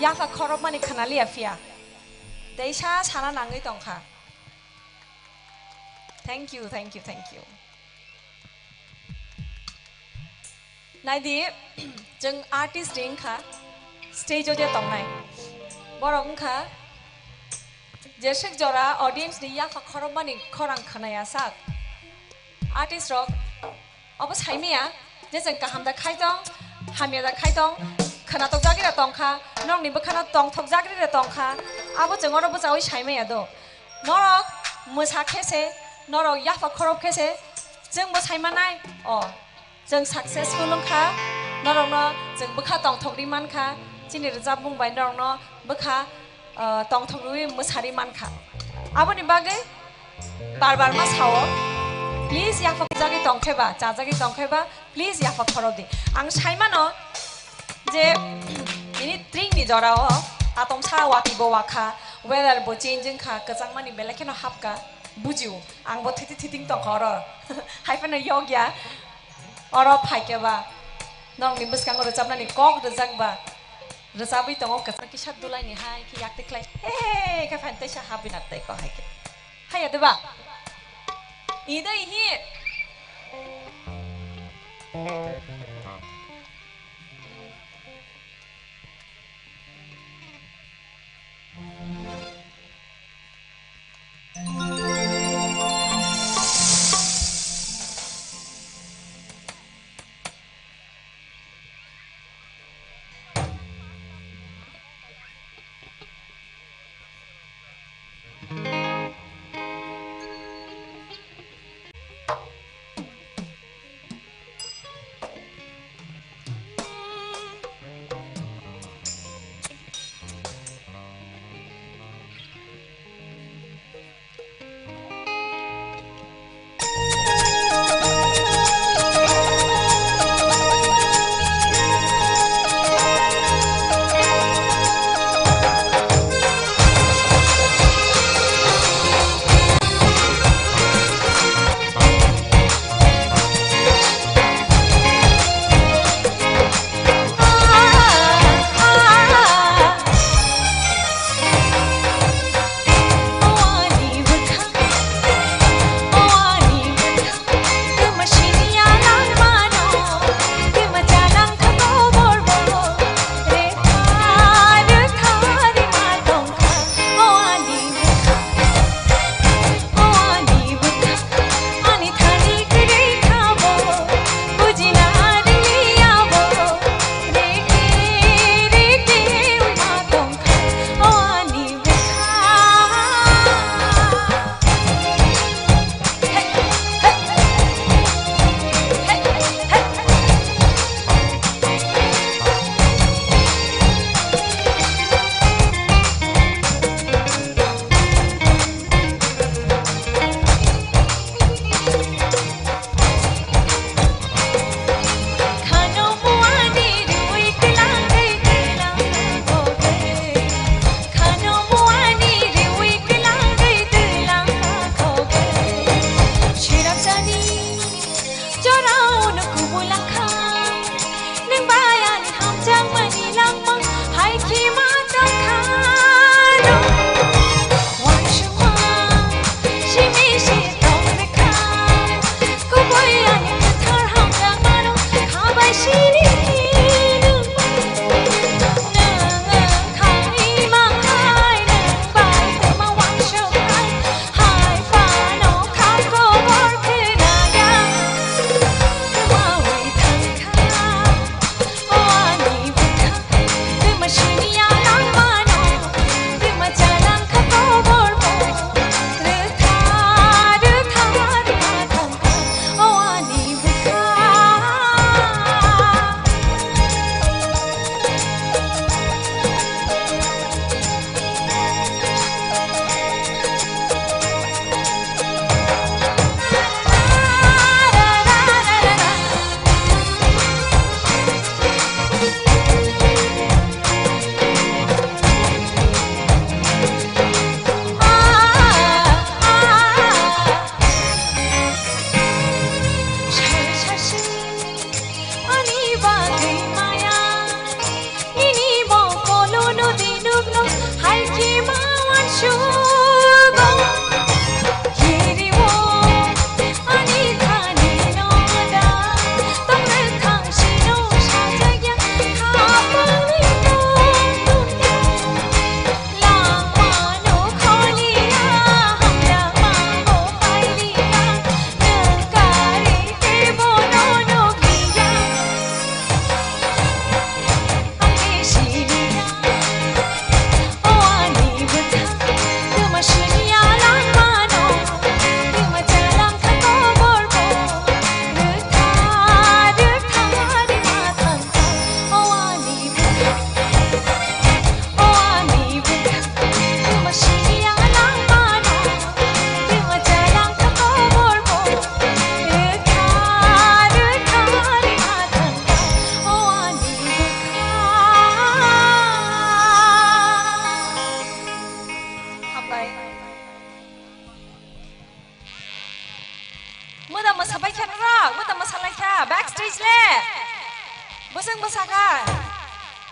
Yafa korop mani kanali afia. Deisha sana nangai tongka. Thank you. Naidi, jeng artist ding ka stage oje tongnai. Borong ka jeshek jora audience di yafa korop mani korang kanaya sak. Artist rock, obos haimia, jeng kahamda kaitong, hamia da kaitong. Kana tok jagi da tongkha nong ni bkhana tong thok jagi da tongkha abo jeng oro bajawai saimai ado norok musa khese norok yafa khorop khese jeng bo saimanai o jeng successful longkha norok no jeng bkha tong thok ri mankha chini rajab bungbai norok no bkha tong thok rui musari mankha abo ni bagai bar ma sawo please yafa jagi tongkheba cha jagi tongkheba please yafa khorop di ang saimano je ini tring ni jorao atom sa wati bo wakha weather bo changing kha kachang mani bela keno hapka bujiu ang bo thiting tong khoro haifana yogya oro phaike ba nong ni buskang ro chapna ni kok rajak ba rasabi tong kachang ki shat dulai ni hai ki yak tiklai he ka fan te sha habinat te ko haike hai ade ba ida hi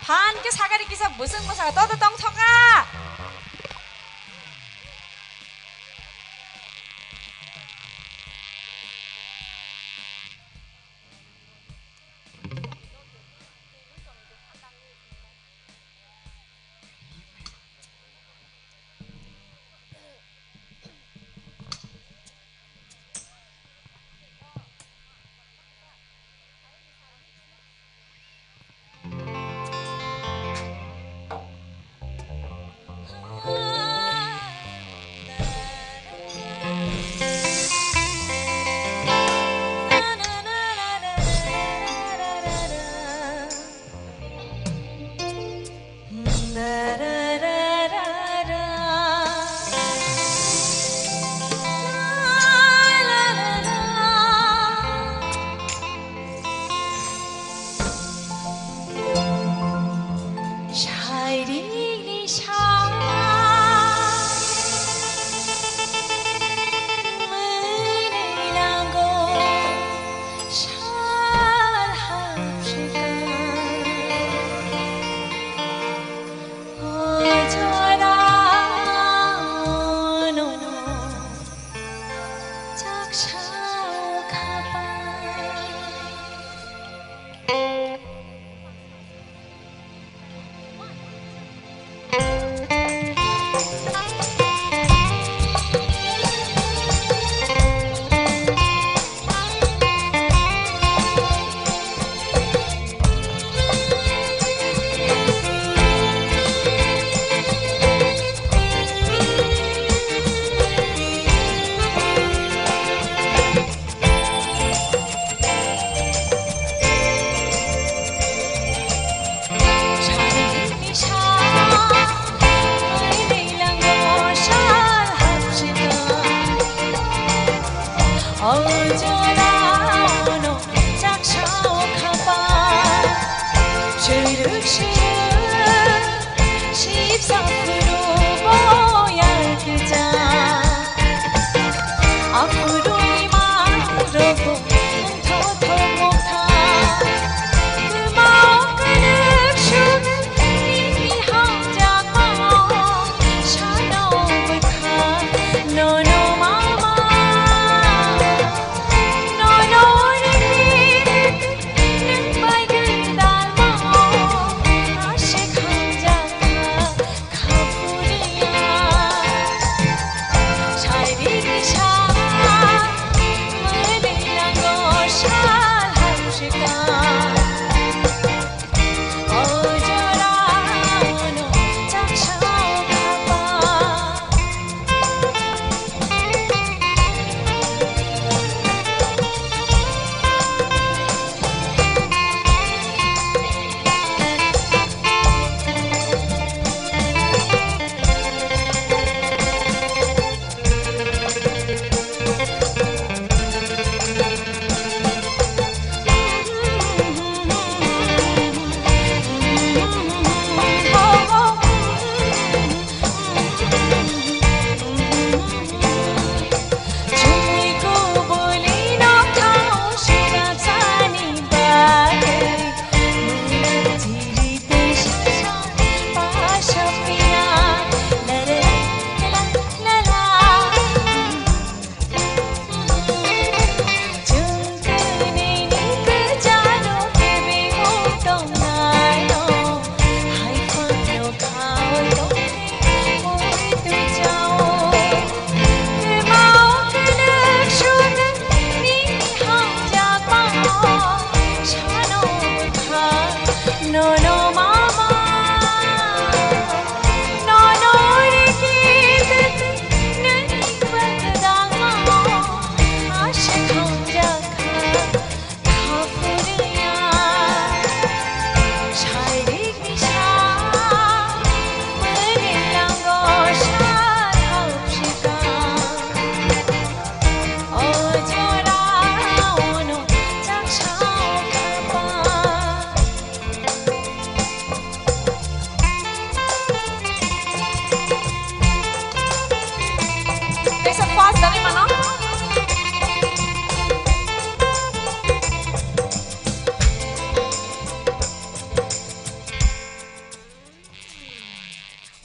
반 그 사가리 기사 무슨 거사가 떠도 똥터가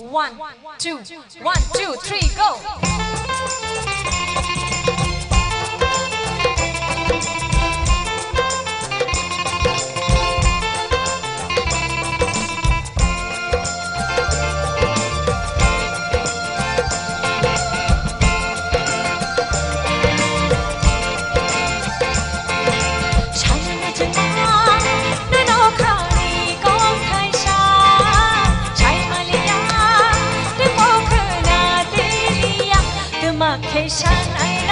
1 2 1 2 3 go Shan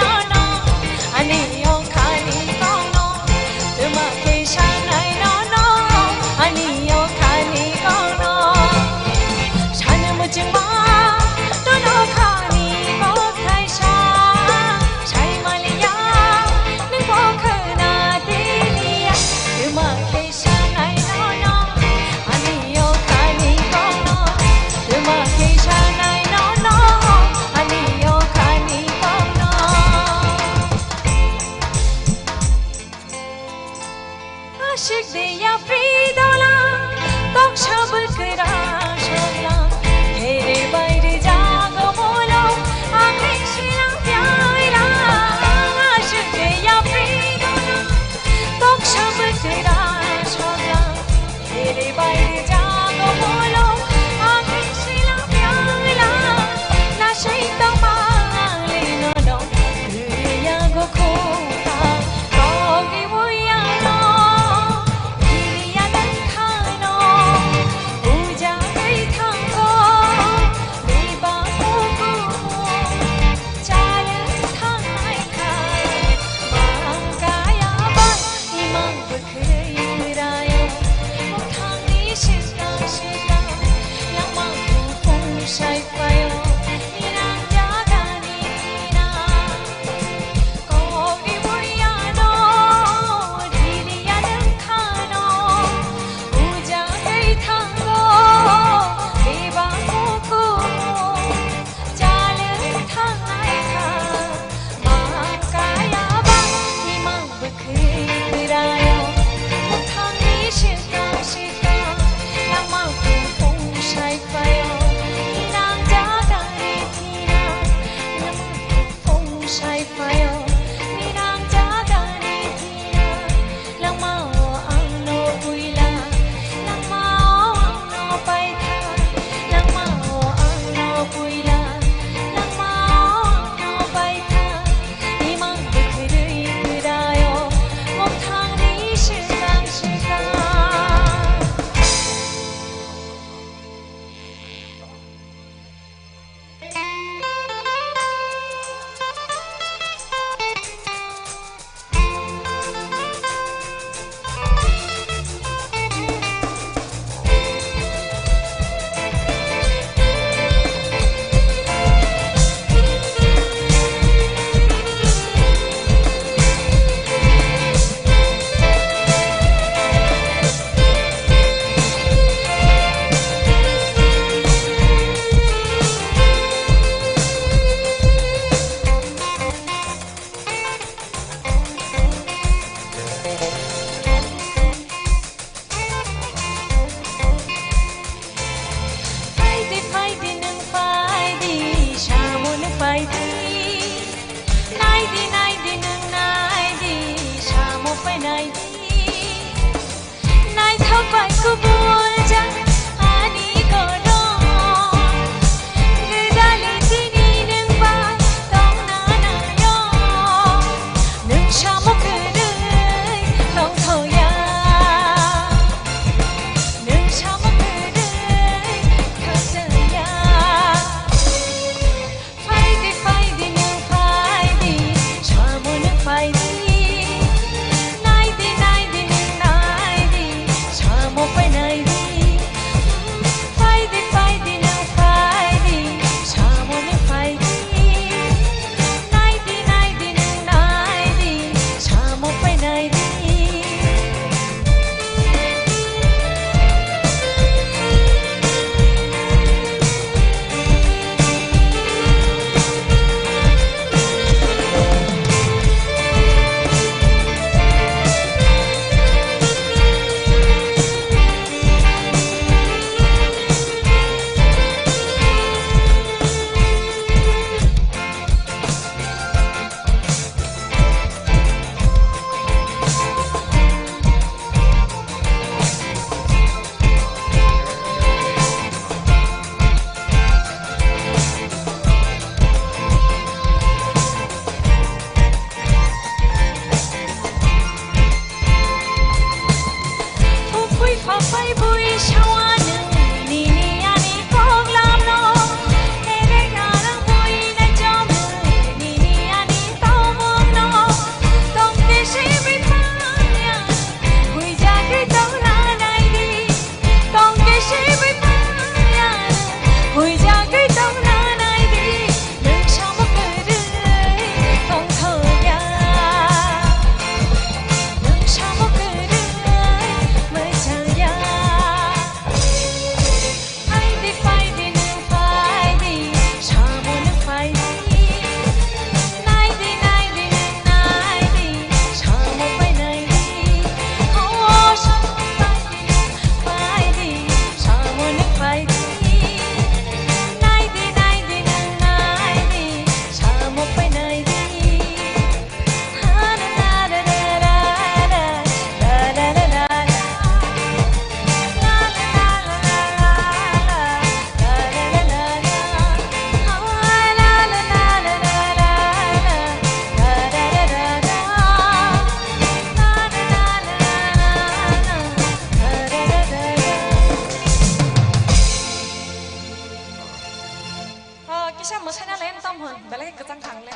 kisa masana len tom hon belai kecang thang le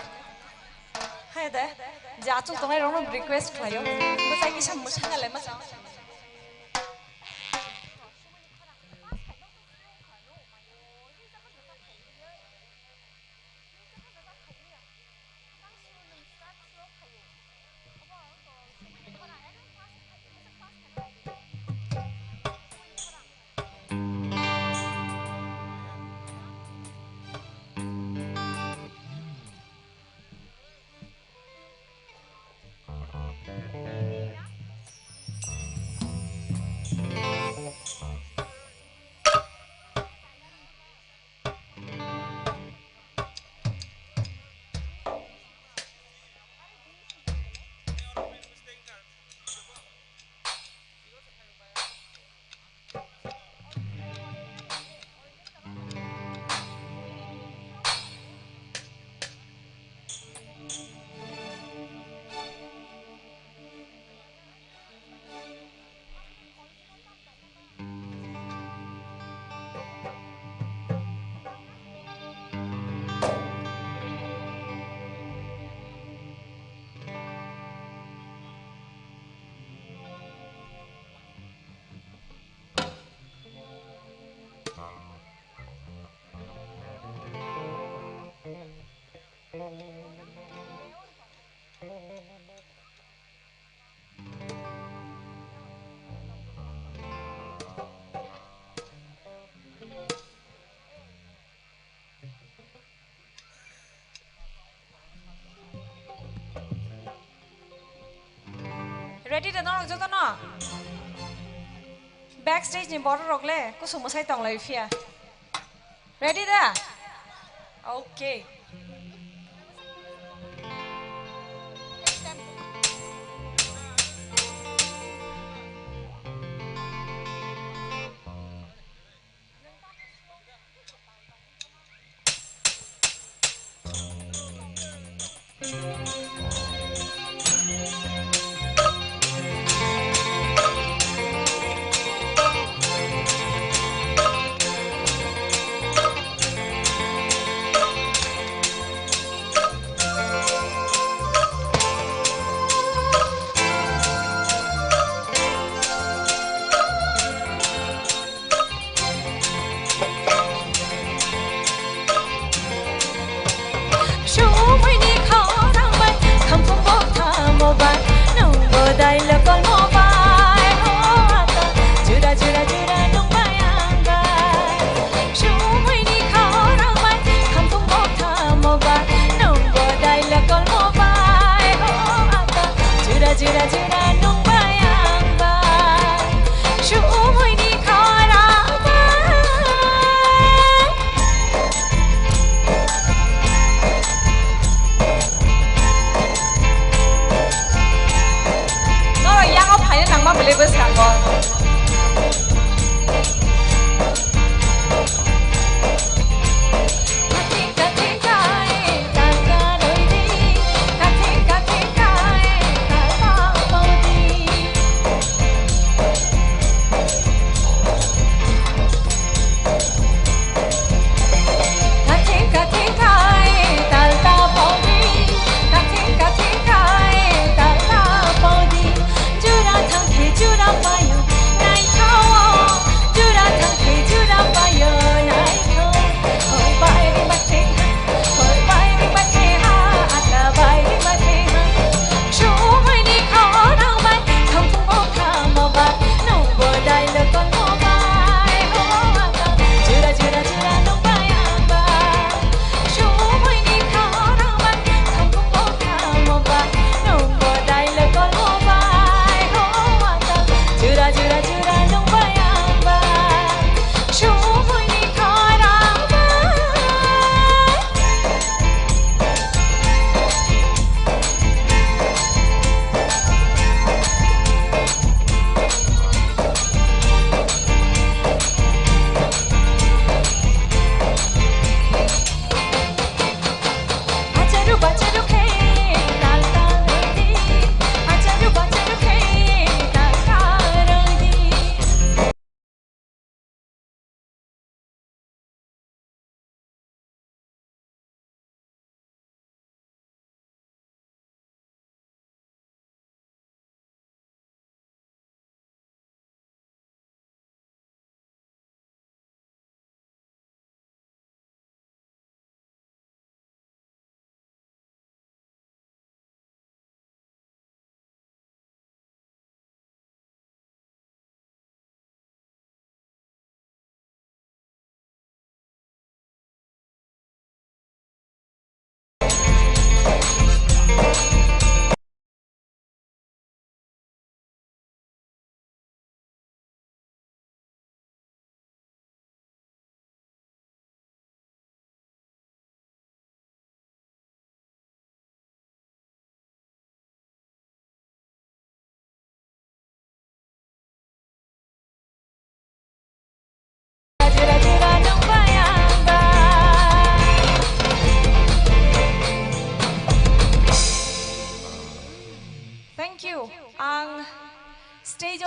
hai de jatuh tongai rong request khlayo masai kisa masana le masa ready dah nong jodoh no backstage ni border rogle kusum masai tong lai fia ready dah okay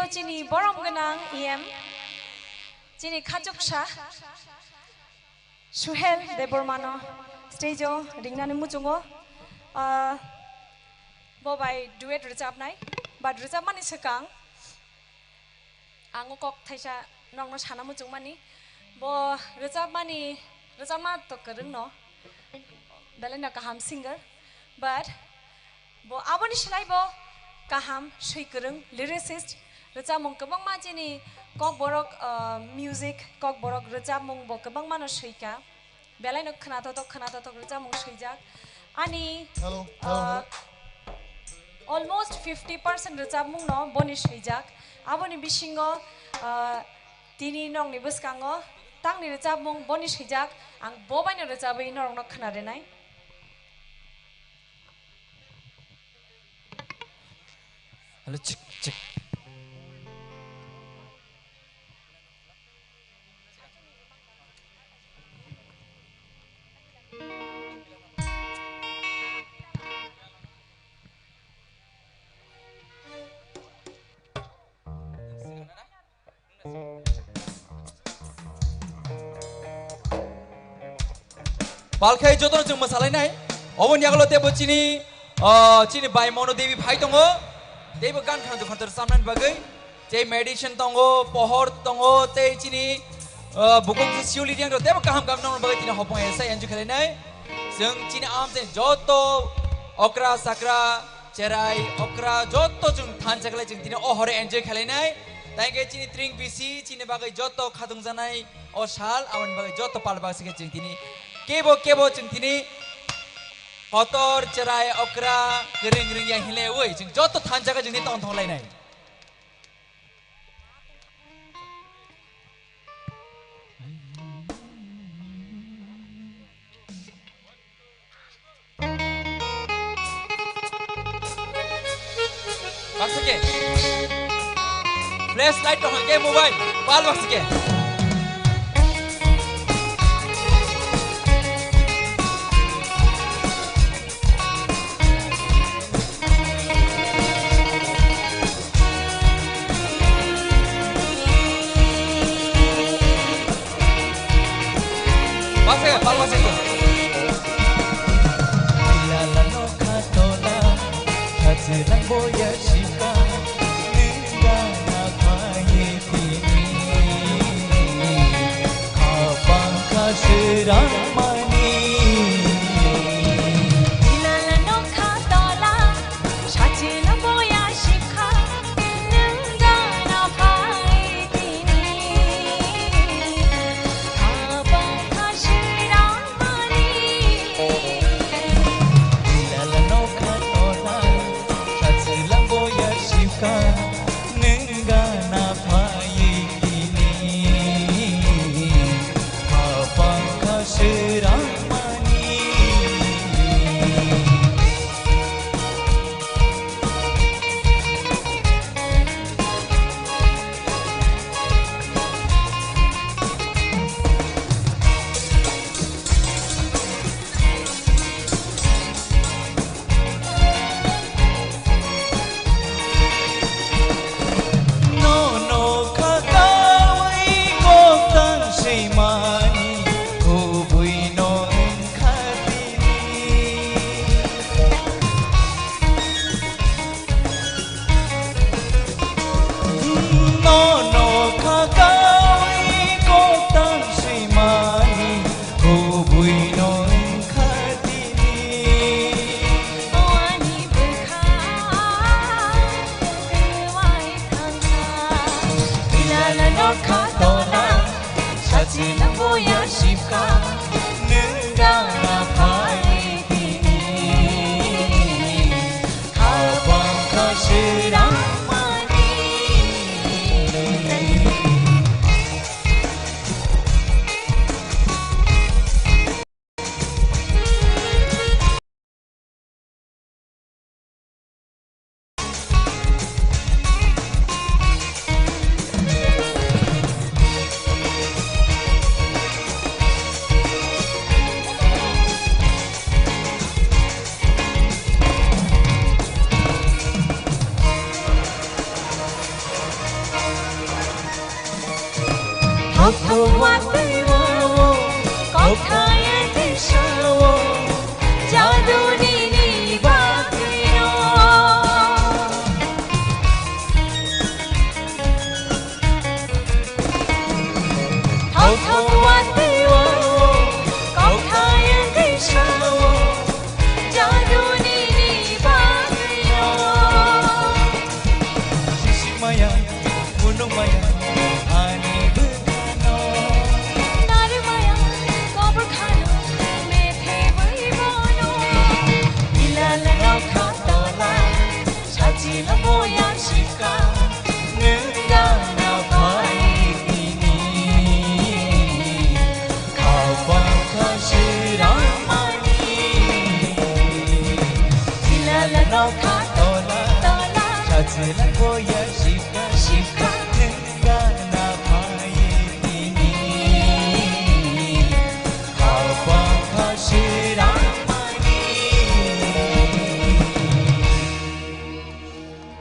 Stage'o chini borom ganang EM chini khajoksa Suhel Debormano Stage'o ringnani muchungo bo bai duet rochapnai ba rochapmani sekang ango kok thaisa nongno sana muchungmani bo rochapma to koreng no belena kaham singer but bo aboni silai bo kaham sui koreng lyricist rochapmung kobang ma chini kok borok music kok borok rochapmung bo kobang mano suika belai khnato to rochapmung suijak ani almost 50% rochapmung no boni suijak aboni bisingo tini nong ni buskango tangni rochapmung boni suijak ang bobaino rochabai norong no khnarenai Hello, check. Balkai jodoh cuma masalah ini. Awan yang kalau tebo cini bayi mono dewi bhai tongo, dewi kan tu kantor samran bagai, cai medicine tongo, pohor tongo, cai cini buku siuli yang tu tebo kaham nong bagai tina hopong esa yang juga ini. Seng cini am cai jodoh okra sakra cerai okra jodoh cuma than cakala cing tina hore enjoy kali ini. Tapi cini drink bisi cini bagai jodoh kadung zanai osal awan bagai jodoh pal bagai cing tini. Kebo cing tini kotor cerai okra kering yang hilai woi cing jodoh than jaga cing tini tong lain nai. Maksudnya flashlight to hangge mobile pal maksudnya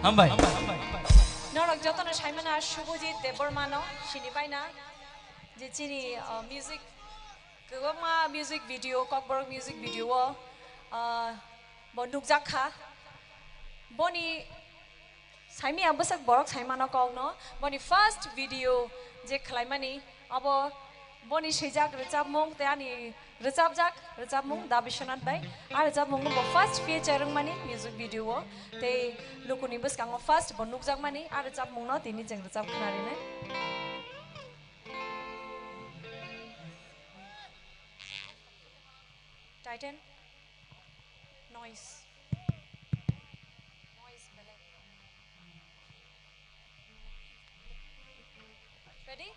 Hambai. Norok joto na shaimana Shubhajit Debormano sinipaina je chini music kewama music video kokborok music video bonuk jakha boni saimi ambasak borok saimana kogno boni first video je khlaimani abo boni sejak recap mong teani recap jak recap mong Dabishonat bai ar recap mong bo first feature mani music video te lukuni bus kang first bonuk jak mani ar recap mong no tini jeng recap khnari ne Titan noise ready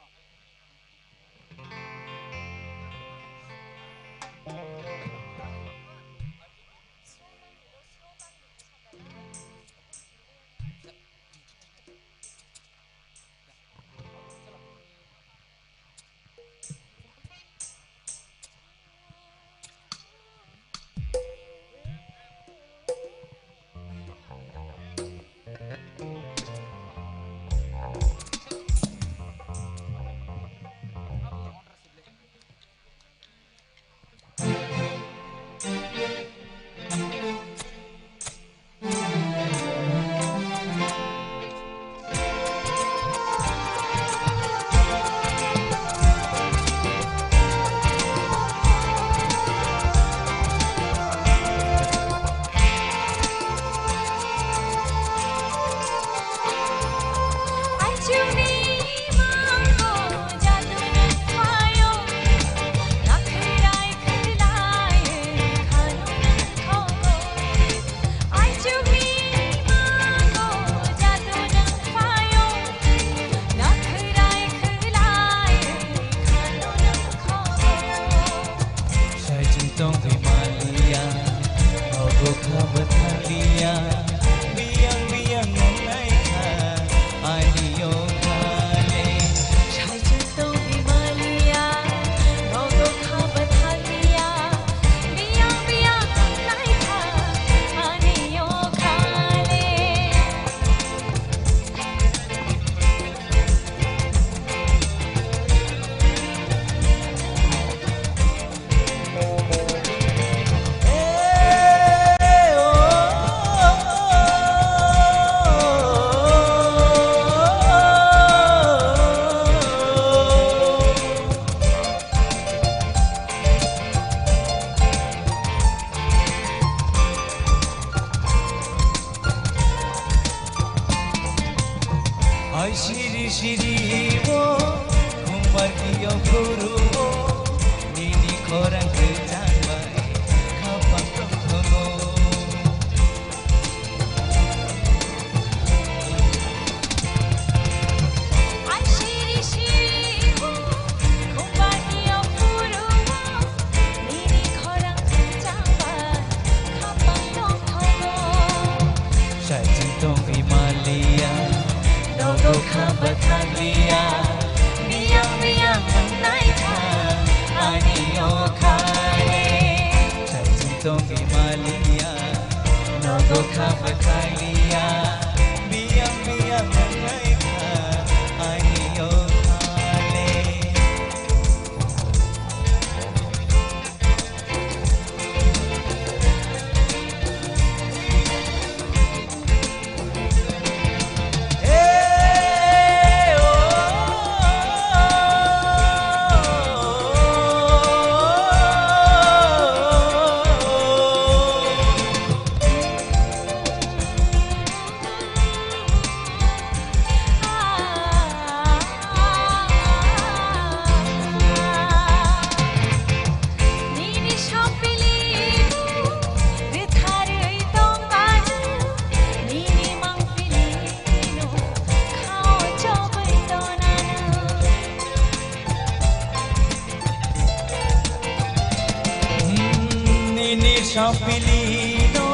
Champilino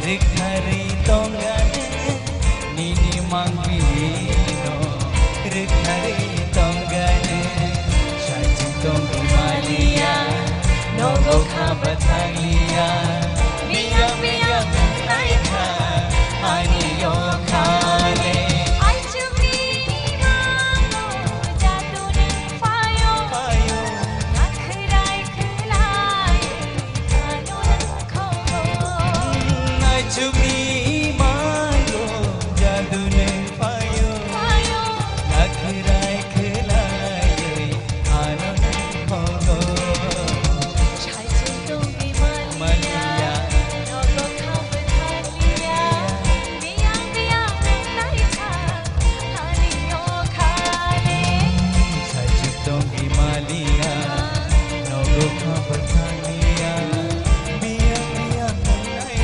Rikhari Tongane Nini Mangpilino Rikhari Tongane Shaji Tongi Malia Nogo Kabatanglia Mia Mia Naika Ani Yokale Chumi mayo jadu ne payo lakrai khelai ano ne khogo chai chung ki maliya nogo khab thaliya miyang miyang nai tha hani yo khale chai chung ki maliya nogo khab thaliya miyang miyang nai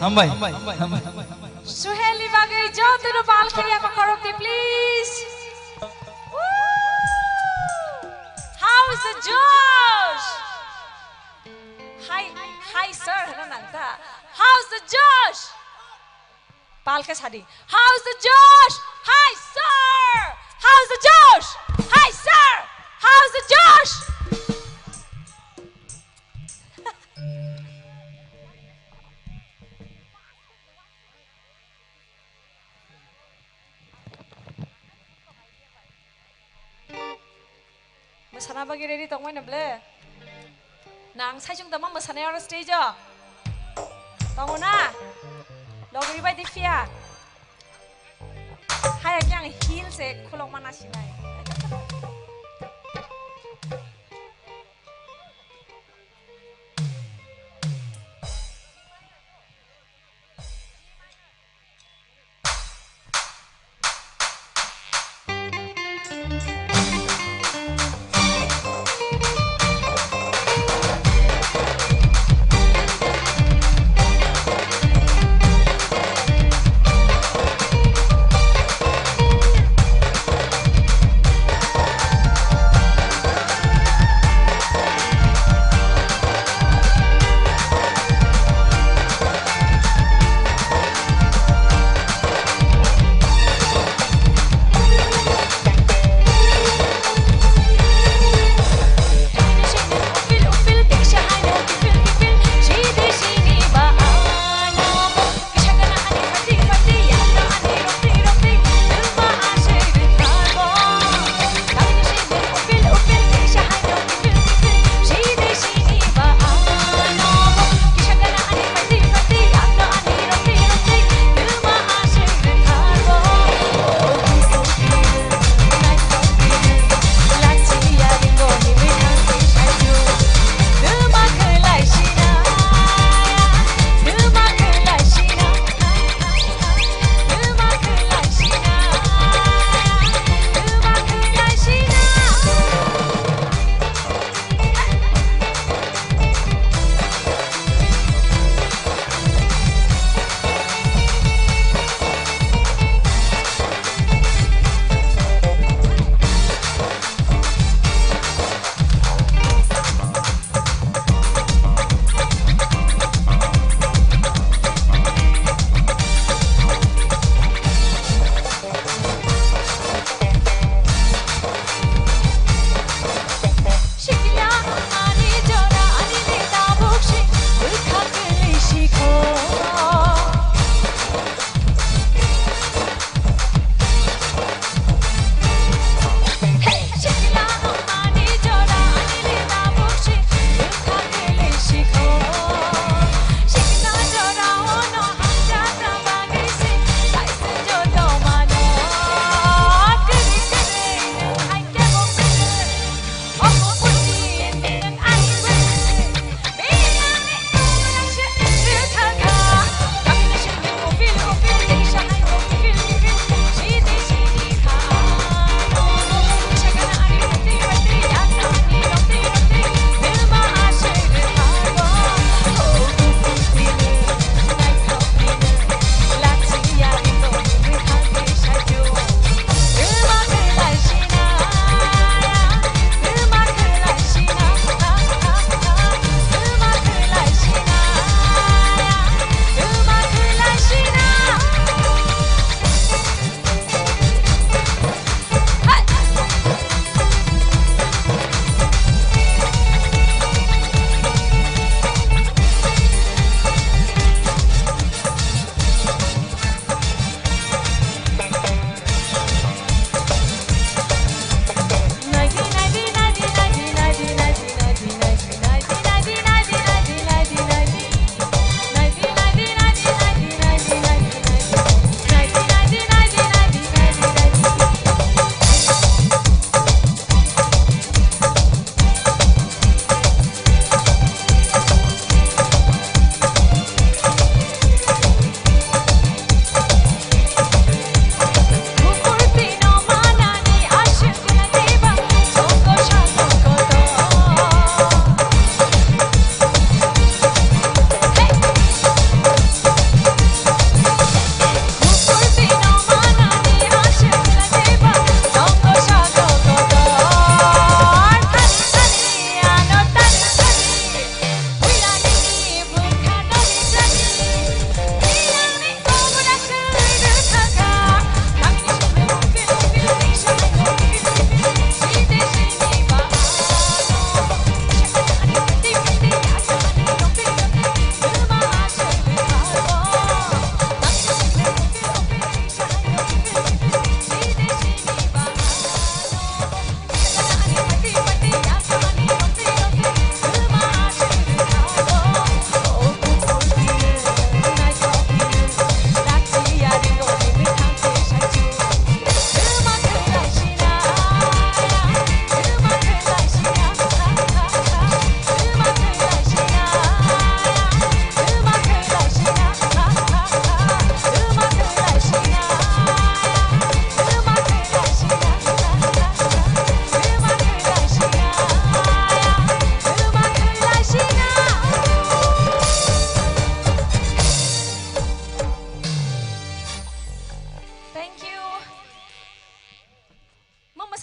Hambai. Suheli bagai jauh bal kaya pakarok di please. How is the Josh? Hi sir, nanta. How's the Josh? Bal ke sadi. How's the Josh? Hi sir. How's the Josh? Hi sir. How's the Josh? Sana bagi ready tong mana ble? Nang saya cuma tamam sana orang stage a. Tong mana? Logo ribai di fia. Hai yang heel se kulong mana sih nai?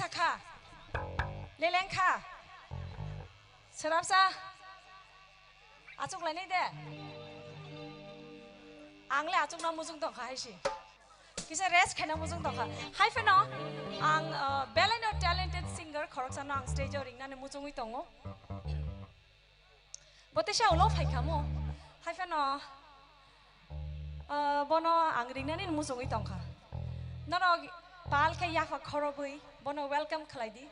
sakha leleng kha serapsa acuk lai nei de angle acuk na mujung tong kha haisi kisa rest khena mujung tong kha hai feno ang beleno talented singer khoroksa no ang stage o ringna ne mujung ui tongo botesha ulo phai khamo hai feno bono ang ringna ne mujung ui tong kha noro pal khe yafa khorobui bono welcome khlai di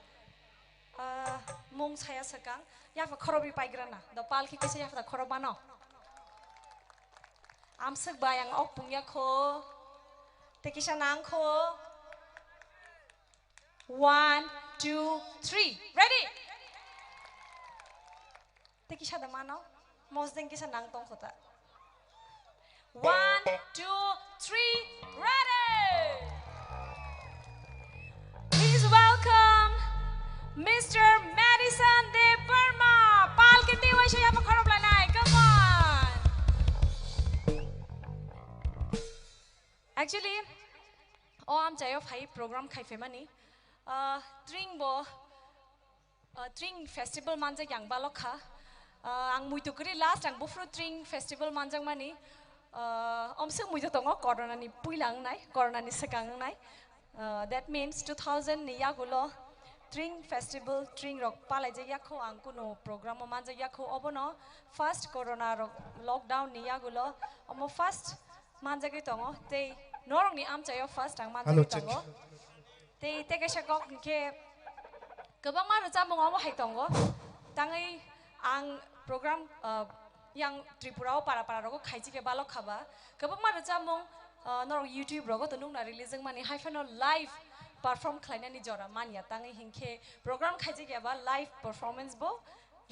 mung saya sekang yafa khorobi paigrana do pal khe kisa yafa khorobano amsek bayang ok pungya kho tekisa nang kho 1 2 3 ready tekisa da mano mos deng kisa nang tong khota 1 2 3 ready please welcome Mr. Madison De Burma pal ke ti wai saya khorob lanai come on actually am chayo phai program khai femani tring festival manja yang balokha ang muitukri last ang bufru tring festival manjang mani omseng muitu tongo corona ni puilang nai corona ni sekang nai that means 2000 ni yagulo tring festival tring rock palai je yakho ang kuno program manja yakho obono first corona lockdown ni yagulo omo first manja ge tongo te norong ni am chayo first ang manja ge tongo te ke shakok ke gabang ma raja mong amo hai tongo tangai ang program yang Tripura para rogo khaiji ke balok khaba gabang ma raja mong norong YouTube rogo tonung na releasing mani hai fano live perform khlaina ni jora mania tangai hingke program khaiji ke ba live performance bo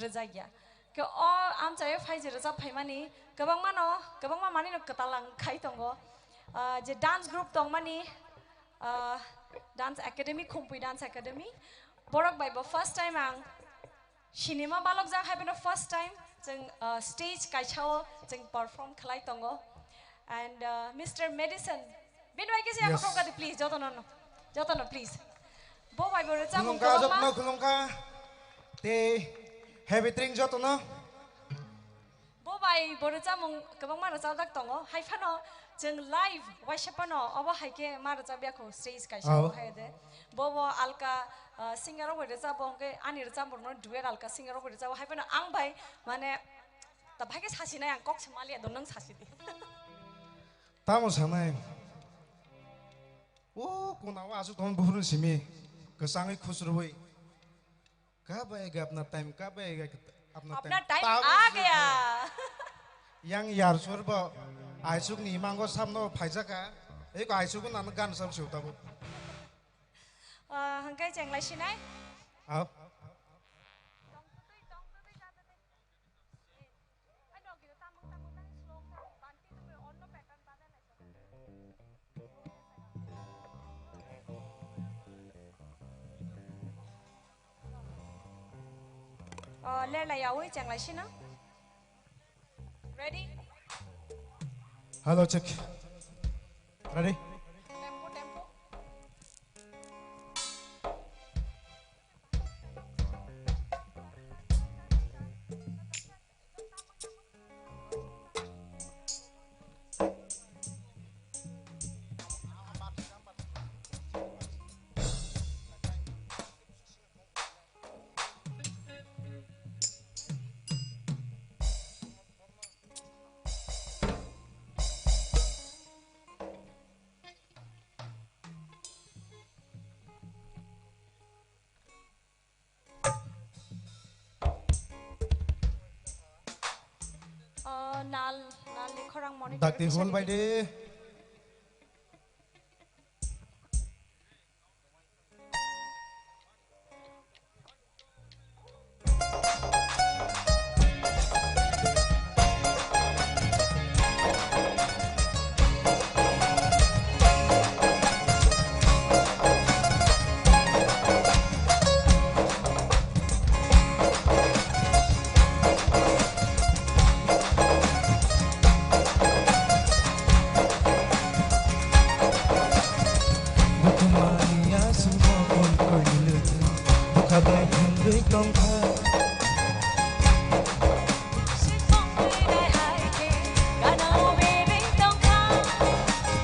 rajaya ke o am chayo phai je raja phai mani gabang ma mani no katalang khai tongo je dance group tong mani dance academy Khumpui dance academy borok bai bo first time ang cinema balok jang hai beno first time jeng stage kaisao jeng perform khlai tongo and Mr. Madison binwai ke sia ko ka please jotono please bo bai bo cha mong khulungka te heavy drink jotono bo bai bo cha mong kabang ma cha dak tongo hai phano jeng live waishapano abo hai ke ma cha bia ko stage kaisao hai de bo alka singer ro re cha bongke ani re cha morno duet alka singer ro re cha hai phano ang bai mane ta bhai ke sasi nai ang kok chmalia don nang sasi di tamo sanai o kunawa asu ton buhurun simi kesangi khusroi कब आएगा अपना time अपना time आ गया yang yar surba aisuk ni mango samno phaijaka eko aisuk nan gan sam siutabu hangkai chenglai sinai au lên là yaoi chẳng lại xin á ready hello check ready tempo tempo nal ni khorang monitor dakti hol bai de ilu buka bai hindui tong kha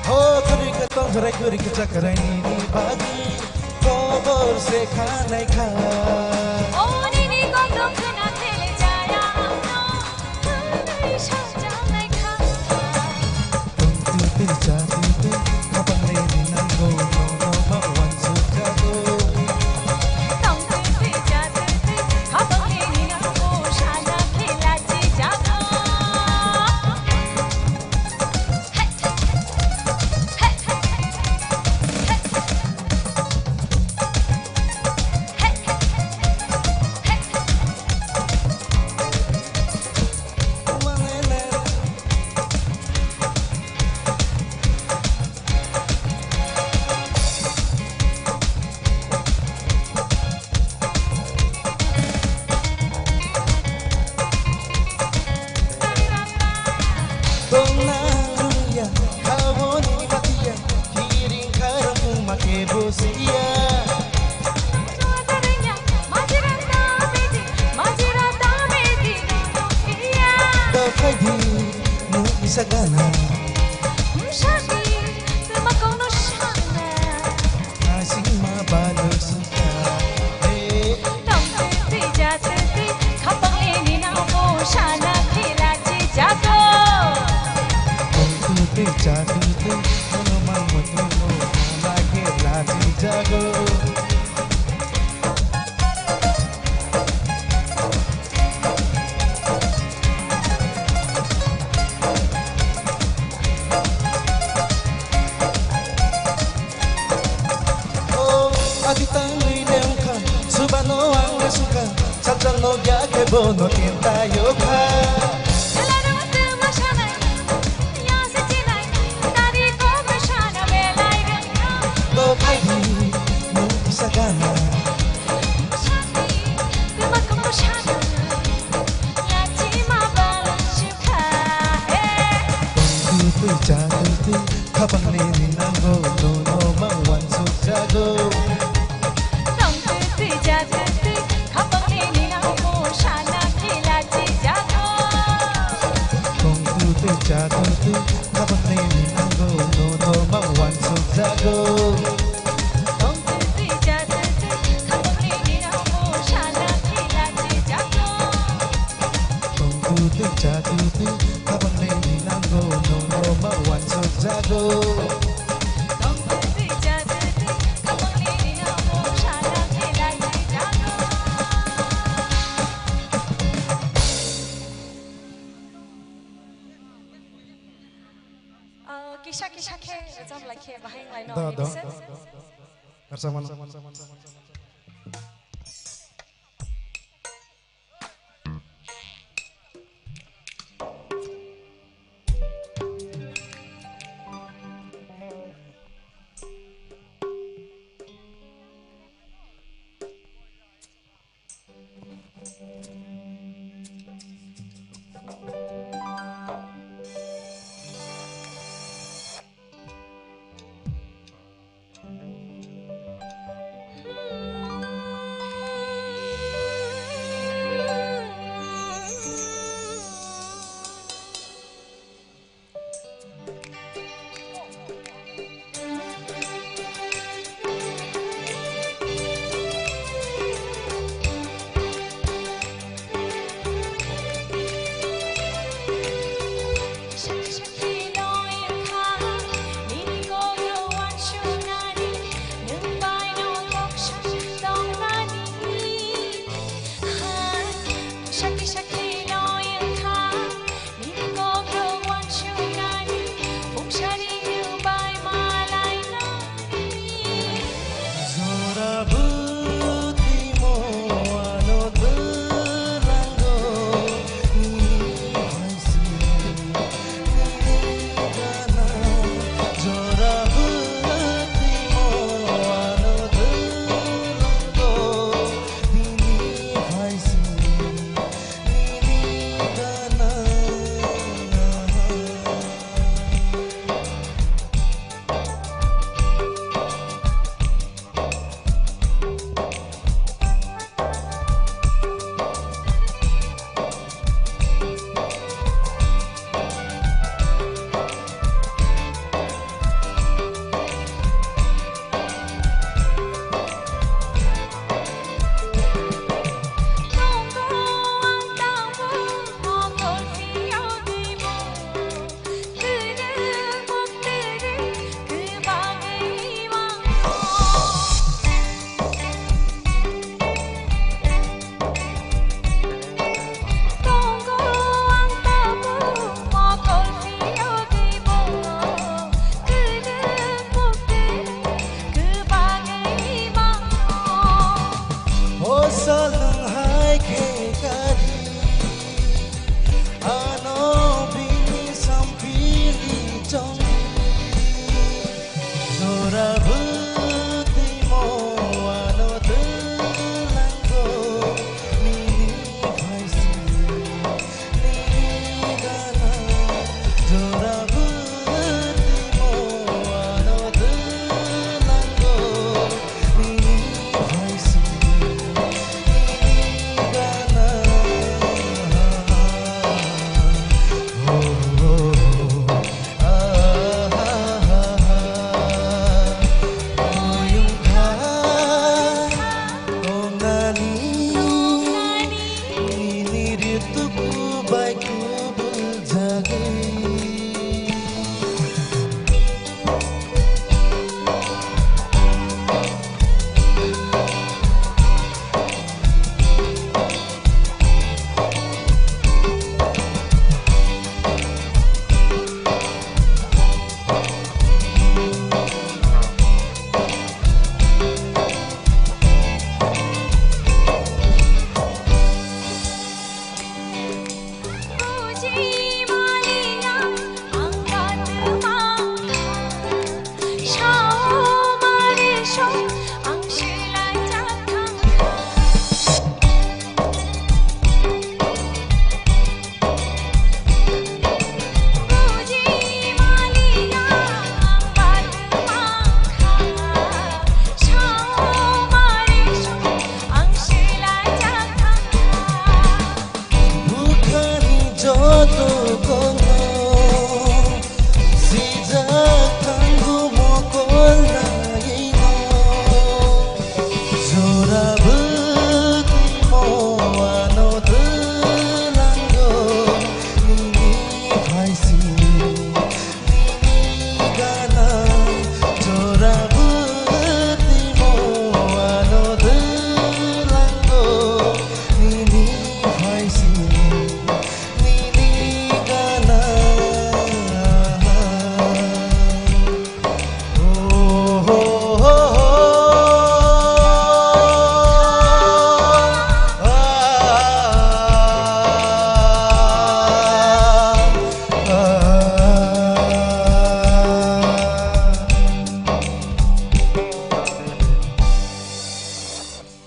ho kuri ka tong jarai kuri ka chakarai ni bagi kobor se khanai kha Sagana Shadi Tema kono shana Asing mabalo suka Tong tuti jatuti Kapang lini na mo shana Kilaji jago Tong tuti jatuti Kono mamutu mo Shana kilaji jago Chachano ya que bono tienta yo ka Lo kai di no isagana Tu jatuh kapang ni nango no no mawan su jago Jatuh tu kapang ni nango no no mawan su jago Tong tu jatuh tu kapang ni nango shana kilaji jago Tong tu jatuh tu kapang ni nango no no mawan su jago Tong tu jatuh tu kapang ni nango shana kilaji jago Kisah-kisah ke Rezam lagi bahing lain Do Bersama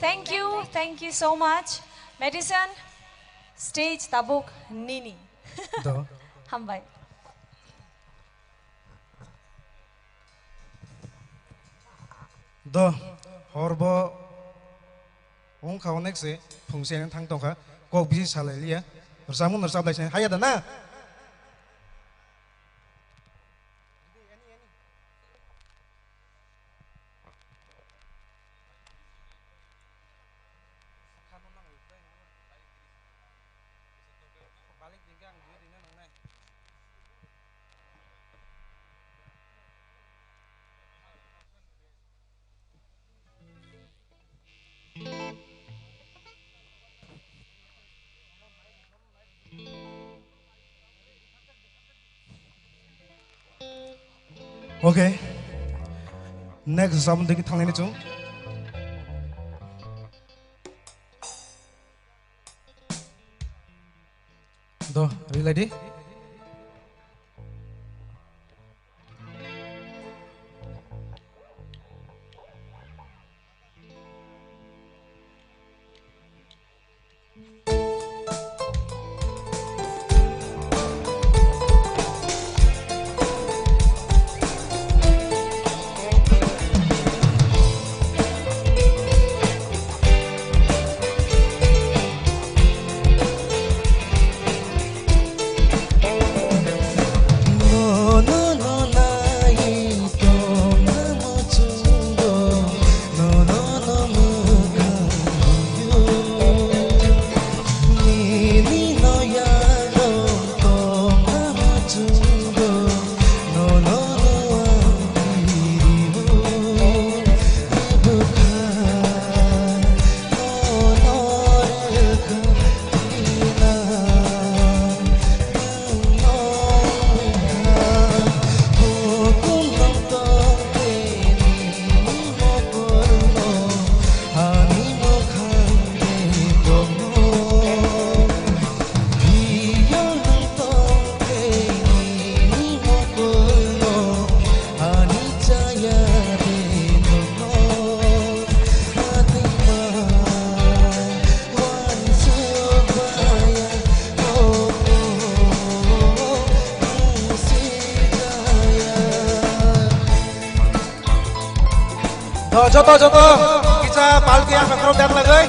Thank you so much. Medicine, stage tabuk nini. Do. Hambai. Do. Horbo. Ong kau nek se. Fungsi yang thang tongka. Kok bisa salah liya. Bersamu bersabda sini. Hayat na. Okay. Next someone take thang ni chung. Do, are you ready? Joto, kita balik yang berkerut dan lagi.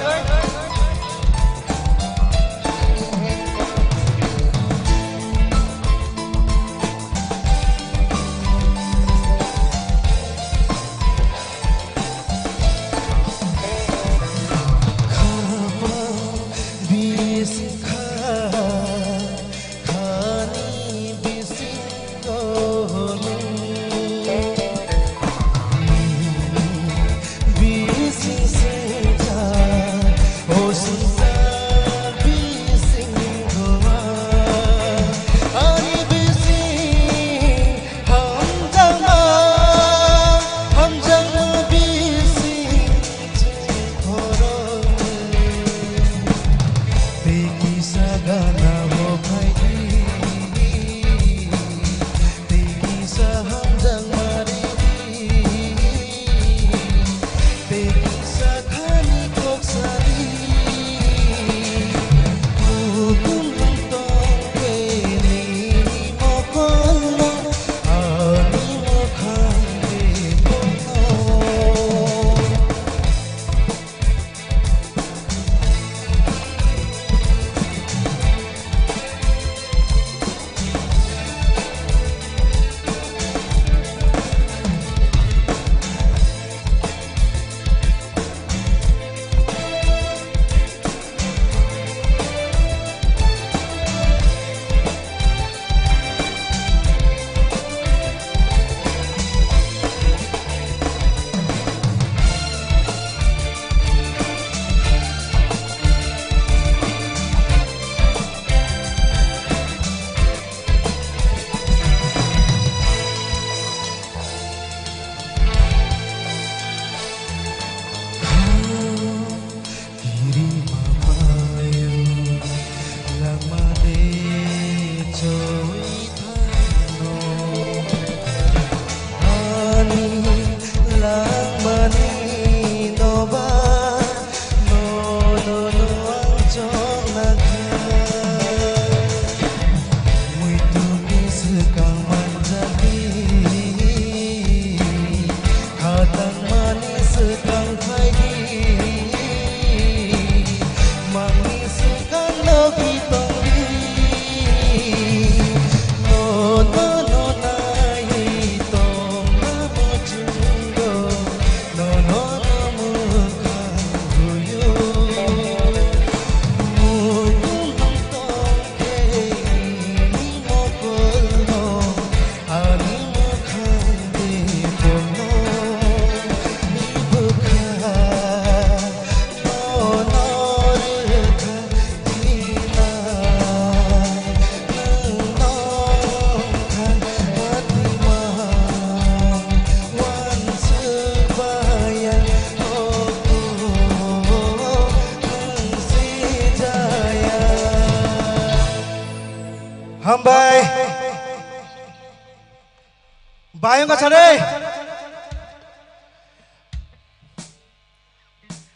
Bayang ka sare.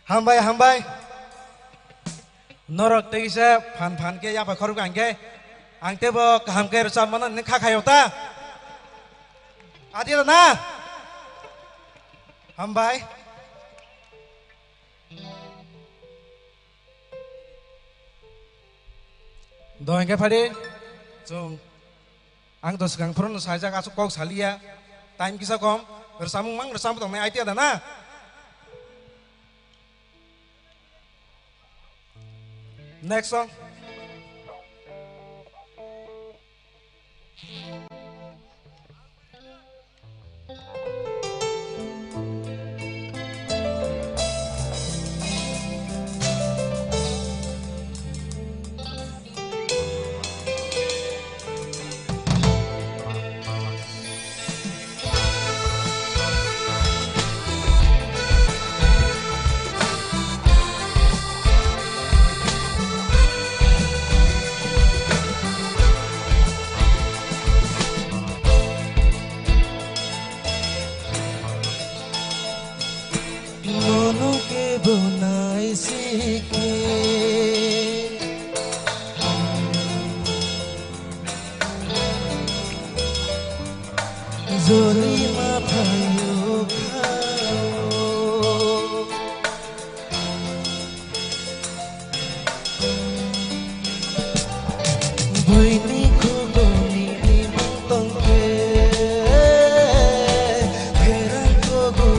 Hambai. Norok te ise pan ke ya pakhor kan ke. Angte bo kaham ke rasa mana ne kha khayota. Adi na. Hambai. Doang ke pade. Jom. Ang dos kang pron saja kasuk kok salia. Time kisa kom. Bersambung tong me IT ada na. Next song. Bonai sike Zolima payo kao Boini kogoni imong ke Perang kogo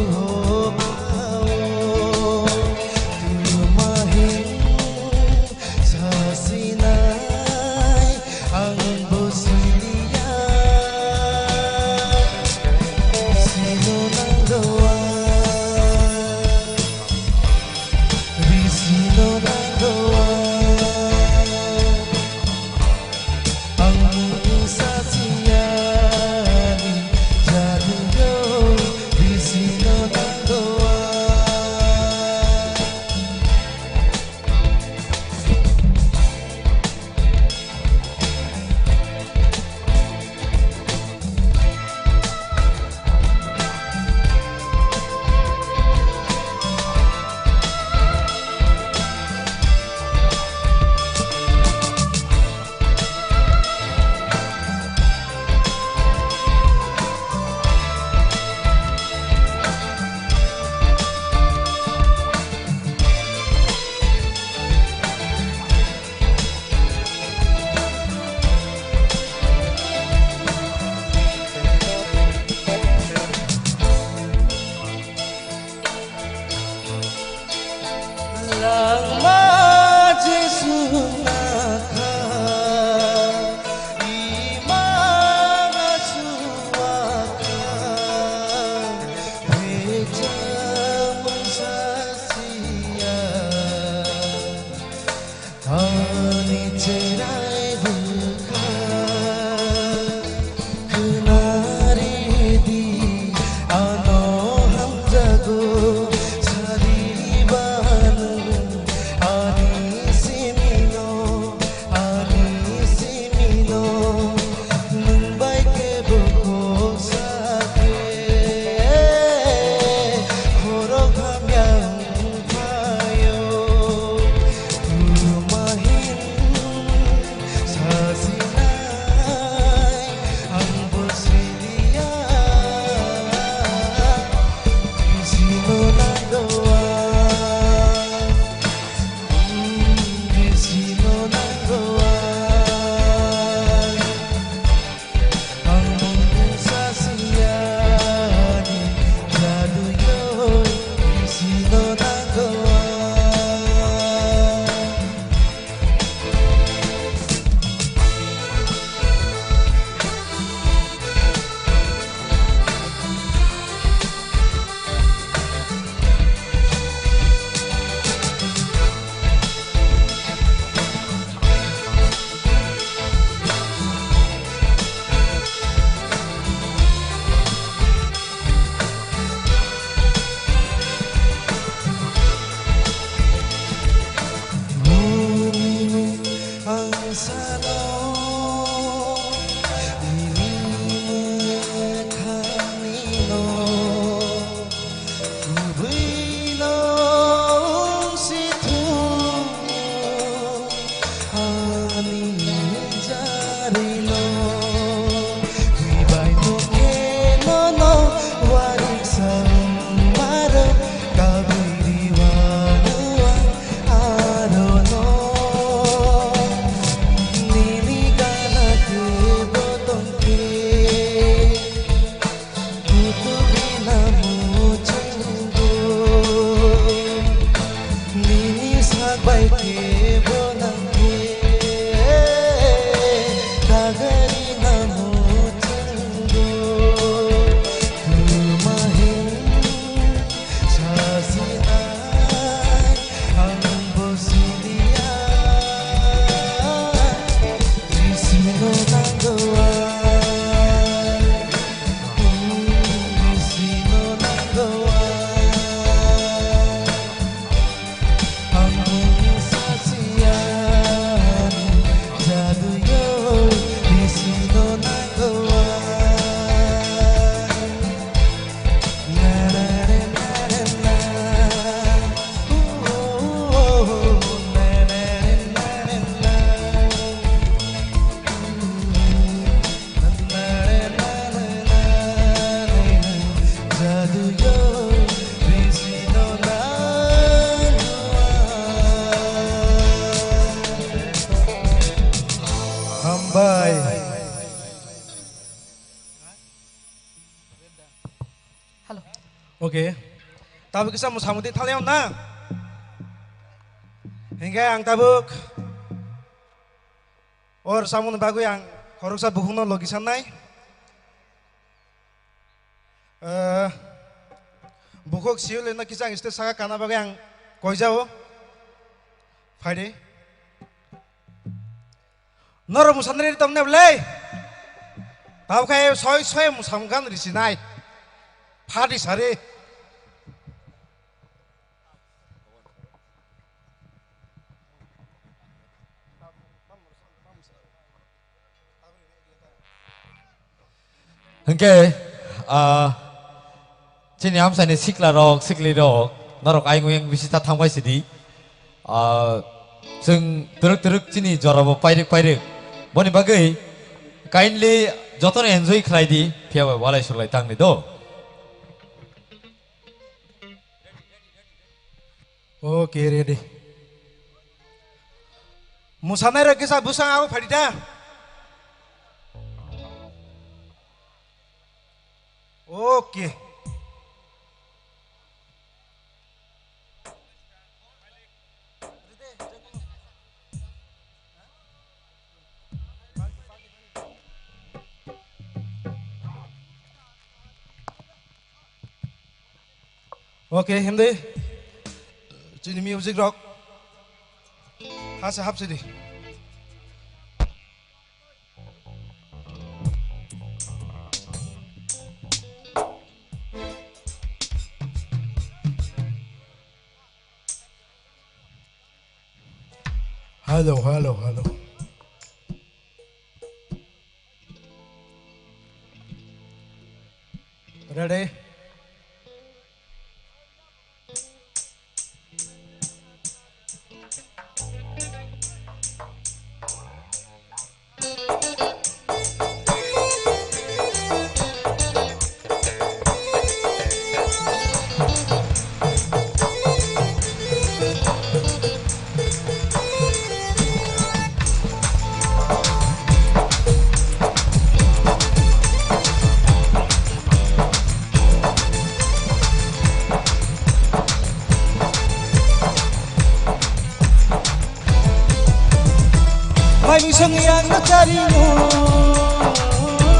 baike bonangke dagari namu tanggo tumahe sasina ambo sidia disino nanggoa disino nanggoa Halo. Oke. Tabuk kisah musamuti thaleon na. Hingga yang tabuk or samun bagu yang koruksa bukuno logisan nai. Bukuk siul lena kisah iste saga kana bagu yang koi jao. Friday. Noro musanri tamne blay. Tabuk kaya soy musamgan risinai. Party sare. Hengke, cini am sana sikli rok, narok aing yang bisita tangbai sidi, seng teruk cini jorabo pairek, boni bagai, kindly joton enjoy kelai di, piawa walai sulai tang ni do. Oke, ready. Musanai kisah busang aku Farida. Oke. Oke, Hindi. Jadi music rock. Hasa hap sini. Halo. Ready? Maisong yang nakarino,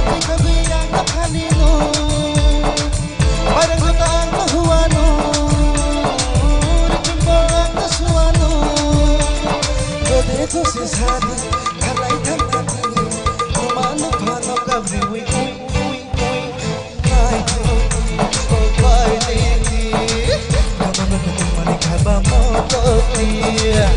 ikaw yang nakalino, parang ang nahuano, rikumbo ang nasuano, kode ko si sari, karay tanatani, kumano kabri wing, ay ko, pagpay lindi, naman manikaba mo to niya.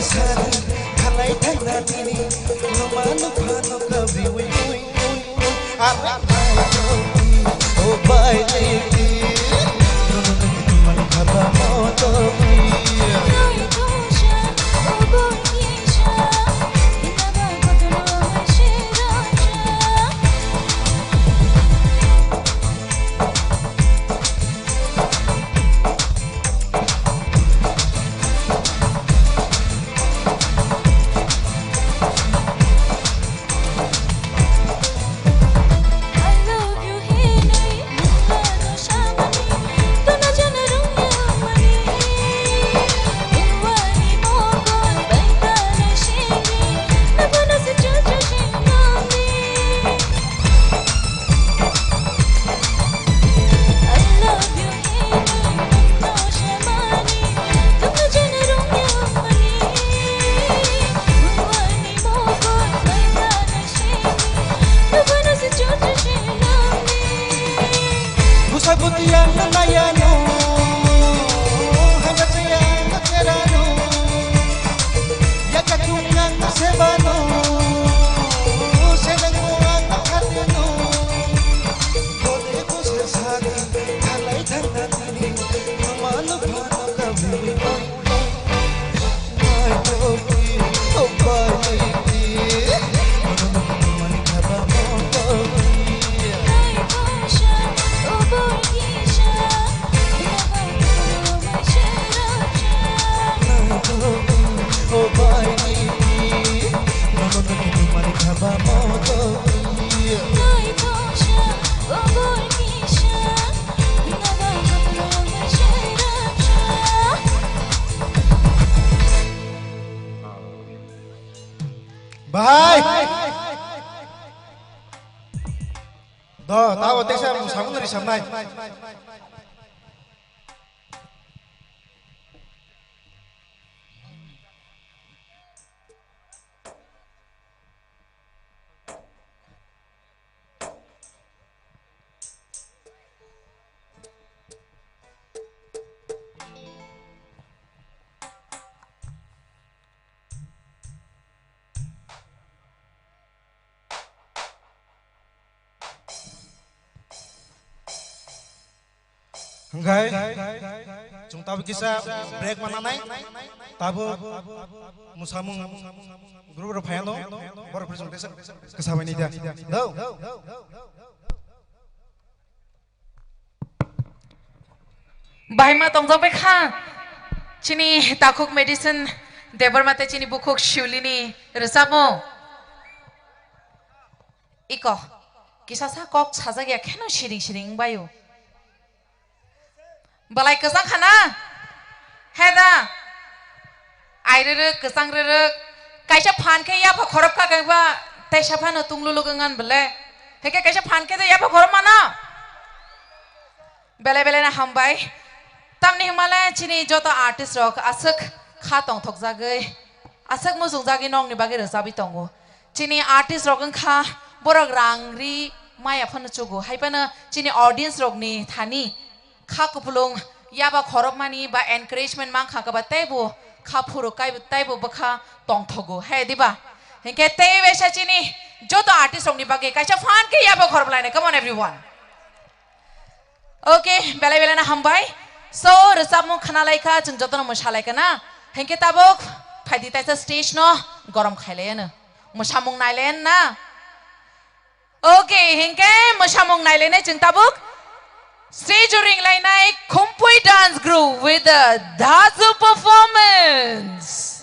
sesari kalai thangna tini numanu phano kabri oi oi oi ara oh bye lady nunu mani khaba moto Bye. Đó, tao ở Texas mùng sáng người đi sắm này. Okay. Chúng ta bisa break mana naik. Tabu musamung guru berfayano baru presentation kesawan ini dia. Do. Bahima tongzo bekha. Chini takuk medicine debar mate chini bukuk shulini resamo. Iko kisah sa kok saja ya kena shiring bayu. Balai kesang kana, heda, air kesang rere, kaisa pan ke ya pak korop ka kagwa, teh siapa no tunglu lugengan bele, heke kaisa pan ke ya pak korop mana, bele na hambai, tamni himalaya cini jota artist rock asek khatong thok jagai, asek musung jagi nong ni bagi resabi tongo, cini artist rock engkha borok rangri maya pan cugu, hai pana cini audience rock ni thani. Kha kupulung ya ba khorop mani ba encouragement mang kha ka ba taibu kha phuru kai taibu ba kha tong thogo he diba henke tei wesa chini joto artist ong ni bage kaisa fan ke ya ba khorop line come on everyone okay bela na hambai so resap mu khana laika chung joto no musalai kana henke tabok phaidi taisa stage no gorom khaile na musamung nailen na okay henke musamung nailene chung tabok stage ring line nai Kumpui dance group with the Dazu performance.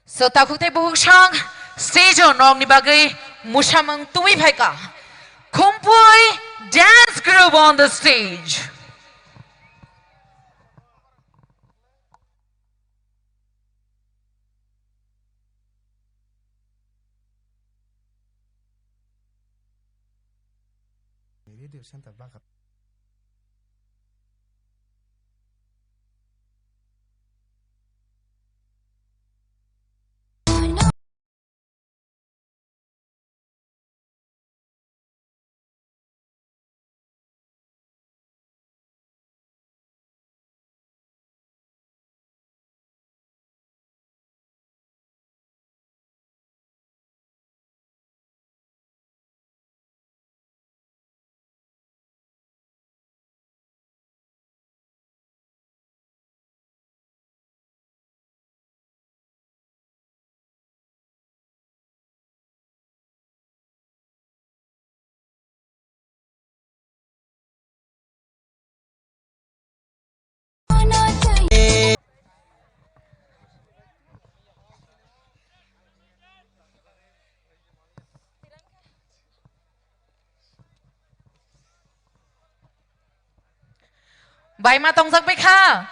So takuk te buhuk sang stage on nong ni bagai musamang tui bhaika Kumpui dance group on the stage. video center bakat. Bài mà tông giấc bích ha.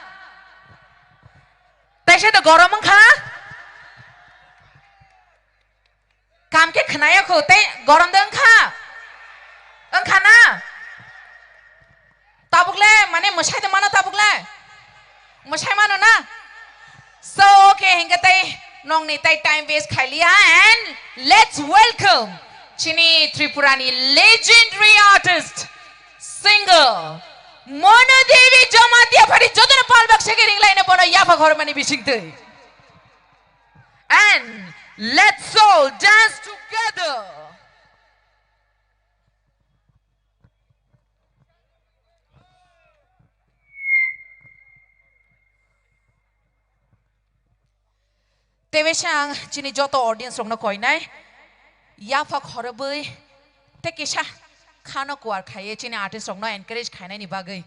Tại sao được gõ mong ha? Cảm kết khả năng của tế gõ đơn ha. Ơn khả na. Tabuk le, mane mashai te mana tabuk le. Mashai mano na. So okay, hingga tay nong ni tay time waste khai liya and let's welcome Chini Tripurani legendary artist, singer Mono Devi Jamatia Pari Jodana Palbak Shaking Line upon a Yapa Hormani Bishing. And let's all dance together. Teveshang Chini Joto audience from the Koinai Yapa Horrible Tekisha. Khano kuar khaye chini artist song no encourage khaina ni bagai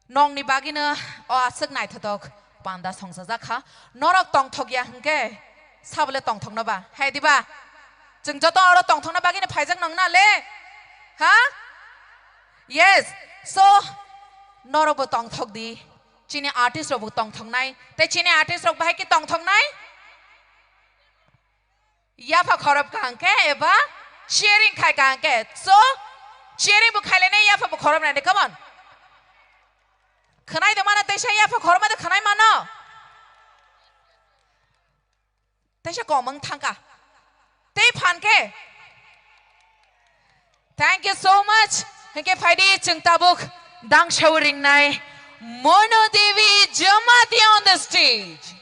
nong ni bagi na asak nai thatok panda song sa kha norok tong thok ya hangke sable tong thok na ba hai di ba jeng joto aro tong thok na bagi na phaijak nong na le ha yes so norobo tong thok di chini artist robo tong thok nai te chini artist rok bai ki tong thok nai ya pha khorab ka hangke eba sharing khai kang ke so sharing bu khai le ne ya pha bu khoram na de come on khanai de mana te sha ya pha khoram ma de khanai mana te sha ko mang thang ka te phan ke thank you so much henge phai di chung ta buk dang showering nai Mono Devi Jamati on the stage.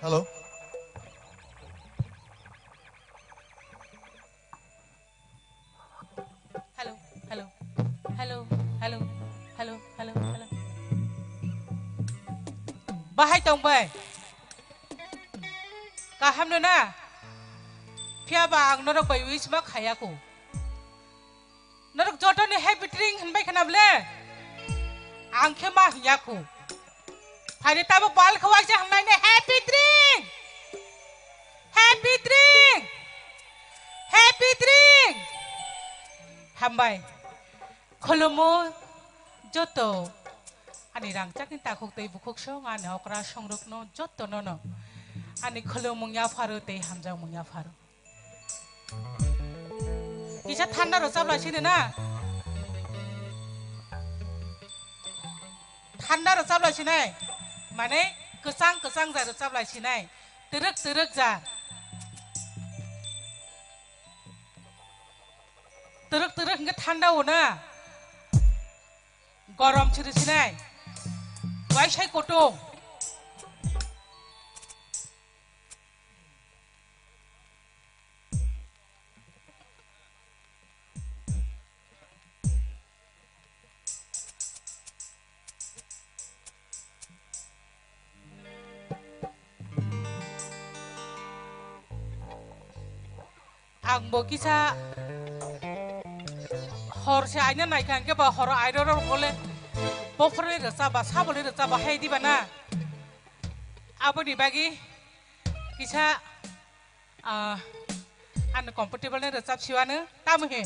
Hello. Hello, hello, hello, hello, hello, hello, hello. Bahai tong bay. Kaham no na. Pia bang norok bay wis mak hayaku. Norok jodoh ni happy drink hen bay kanable. Angke mah yaku. Hari tabu bal khawak je hamnai ne happy drink. Happy drink. hambai kholomo joto ani rangchak ni takuk tei bukuk song ani okra songrukno joto nono ani kholomo ya faru tei hamjang mung ya faru kisah thanda ro sabla sini na thanda ro sabla sini mane kesang za ro sabla sini teruk za teruk nggak thanda na gorom ciri sini wai sai kotong ang bo kisah hor se aina nai kan ke ba hor airo ro bole pokre re sa ba sabole re sa ba hei di bana abo ni bagi kisah an comfortable ne re sa siwana tam he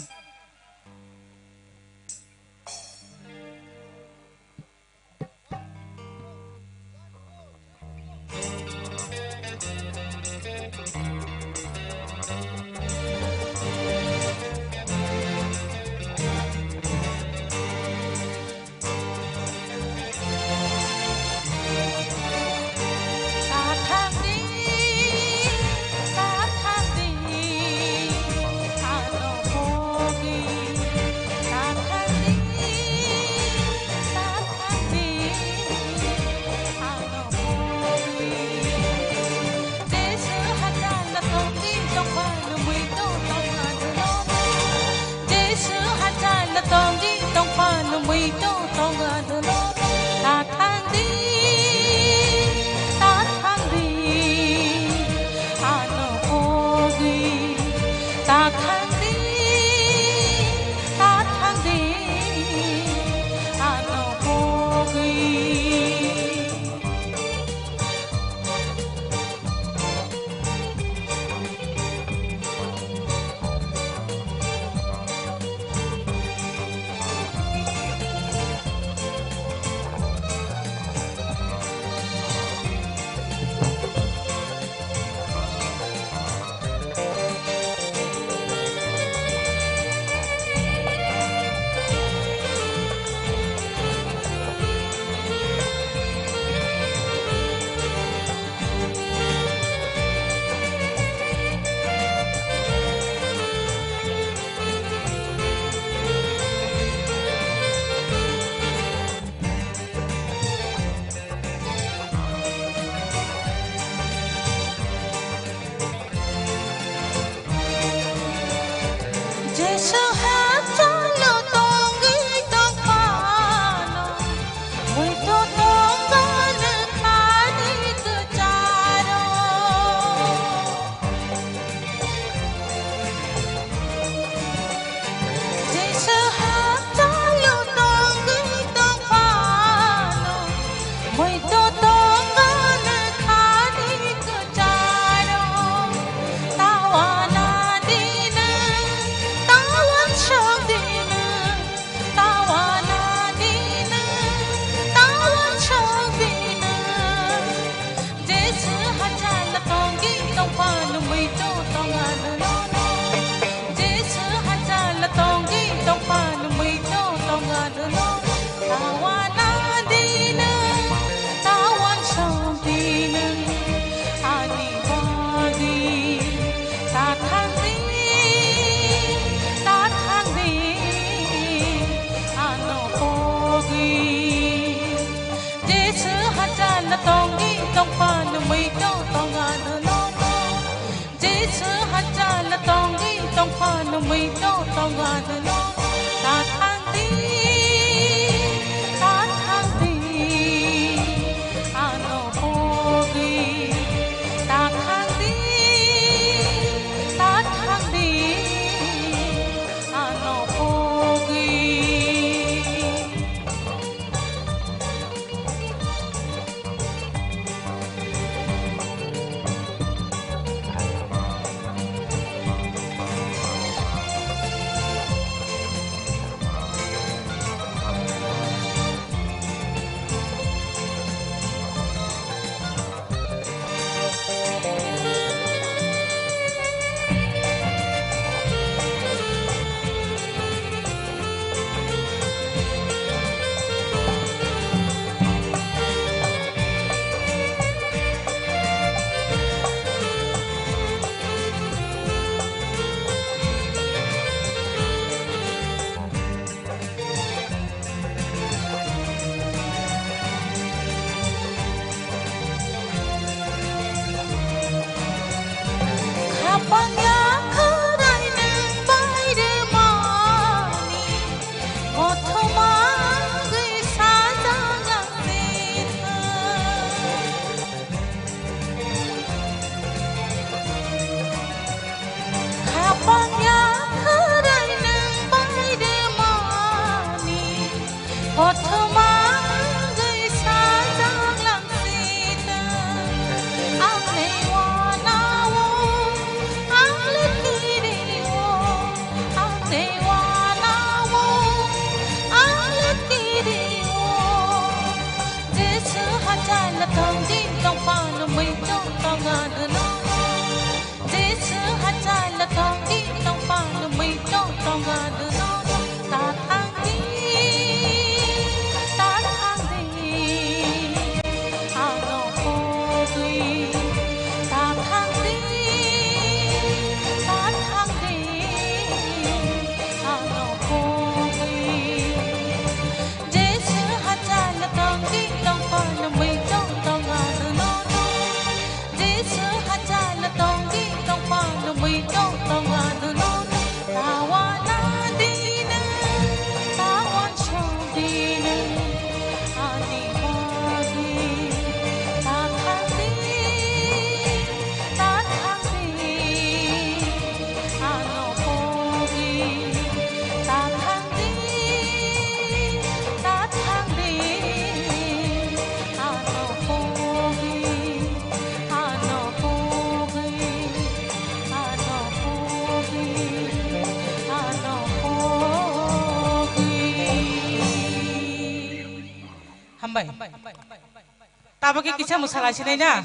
Tabagi kisah masalah sini na.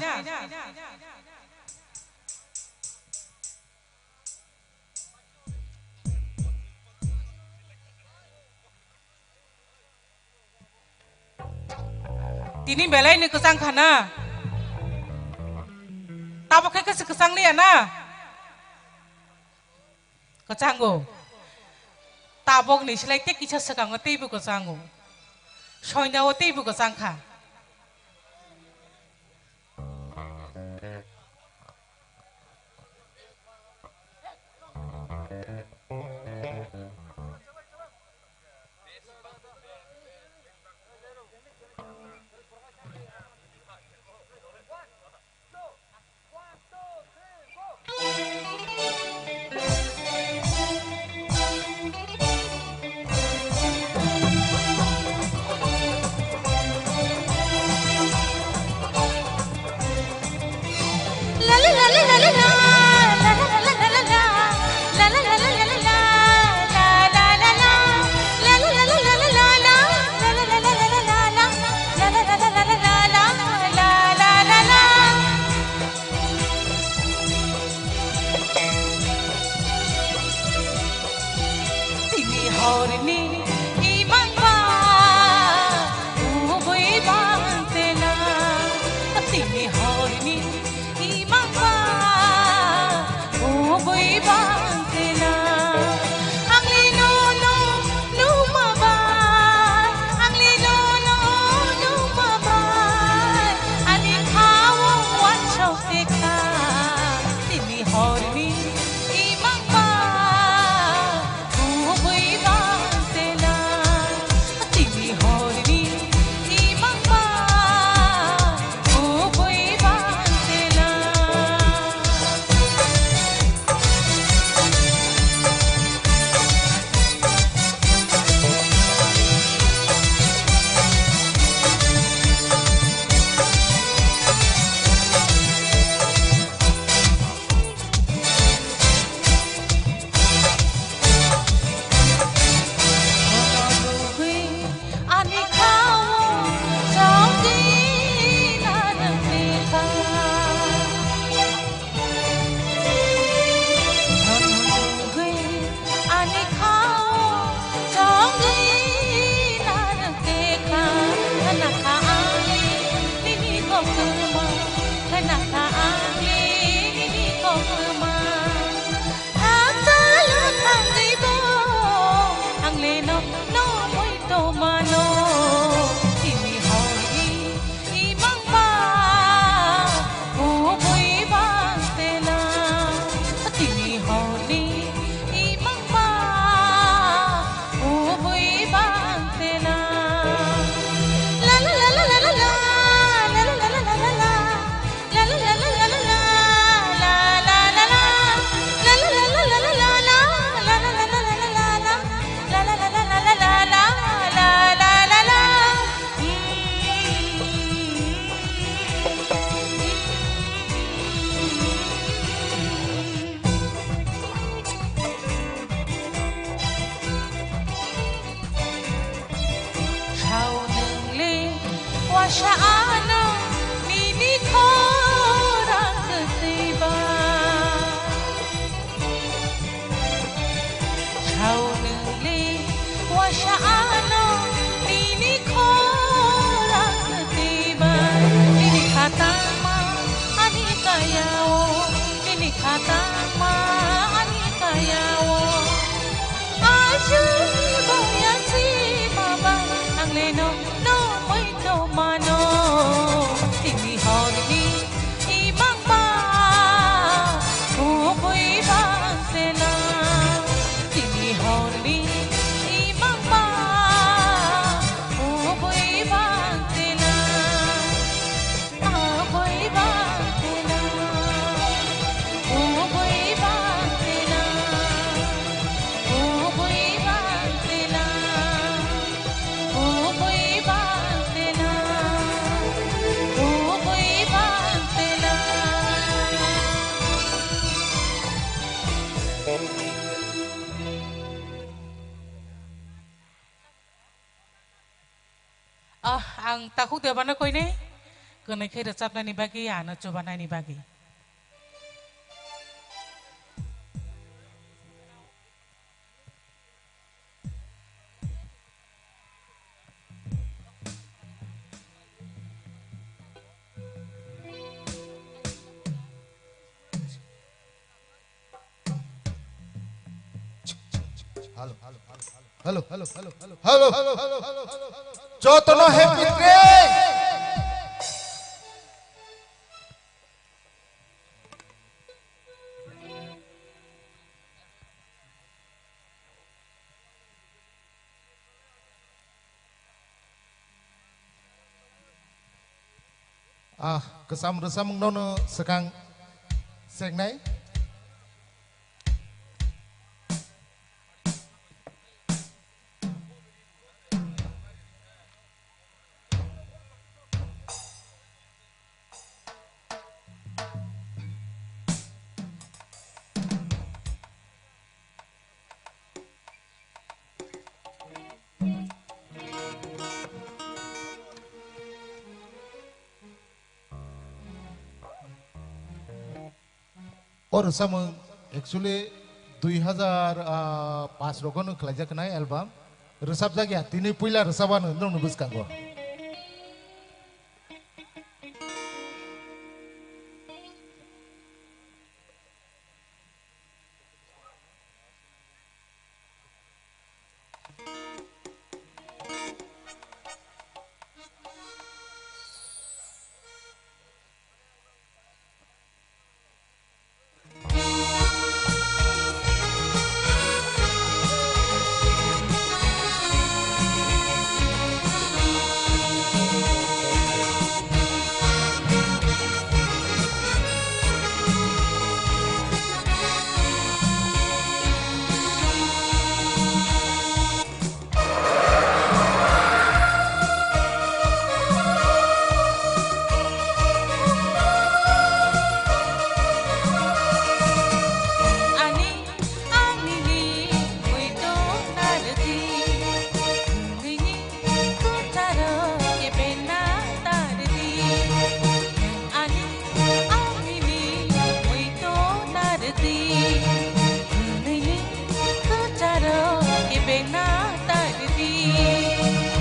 Tini belai ni kesang kana. Tabagi kesang ni na. Kesanggo. Tabok ni selai tek kisah sekarang ngerti ibu kesanggo. Soalnya ngerti ibu kesang kah. wasyaana nini korang ketiba Chau nili wasyaana nini korang ketiba Nini katama ani kayawo Nini katama ani kayawo Aju bayasi mama ang lenong no may no mano Tini honi imang ma Uboy bang sila Tini honi imang ma Uboy bang sila Uboy bang sila Uboy bang sila Uboy bang sila Uboy bang sila Uboy bang sila ang takuk dia bana koi ne kenai khe recap nani bagi ana coba nani bagi hello hello hello hello hello hello hello hello जोतनो है मित्रे kesam resam nono sekang sengnai और सम actually 2005 रोगन खलाजा कनाय album रसाब जागिया तिनि पहिला रसाबानो नोंनो बुसकांगो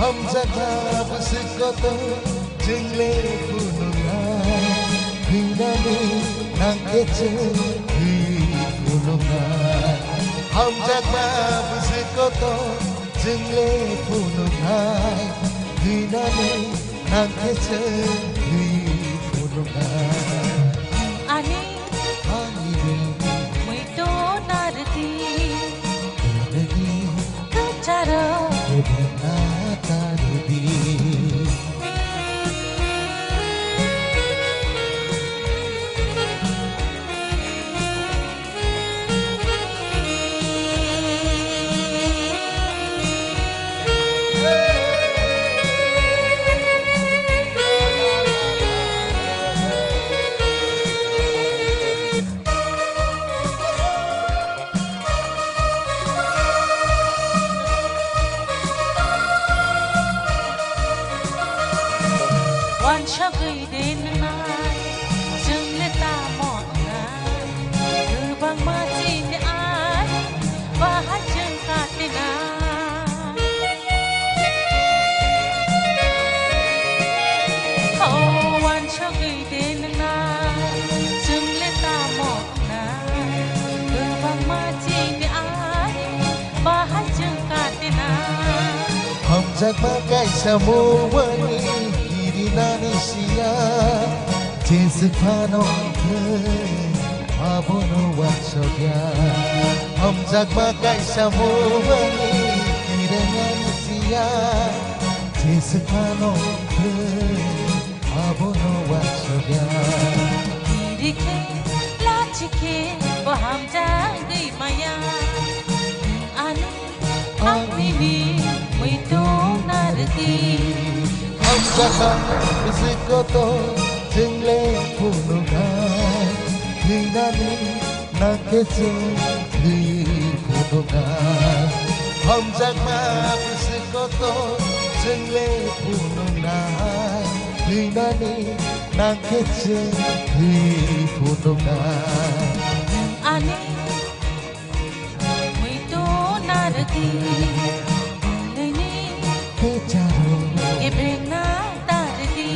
हम जगा बसको जिंगले पुनुना हिंदाने नंगे पुनुना हम जगा बसको जिंगले पुनुना हिंदाने नंगे पुनुना ani muito nardi kacaro Hamzak makai samuani Kirinani siya Jesik panong ke Abono watsogya Hamzak makai samuani Kirinani siya Jesik panong ke Abono watsogya Dirike lachike Bahamzak gay maya Ani Agni Wito narati Hamzaka bisikoto jingle punuga Hinani naketsu hi punuga Hamzaka bisikoto jingle punuga Hinani naketsu hi punuga Ani Wito narati Pecharo Ibena tardi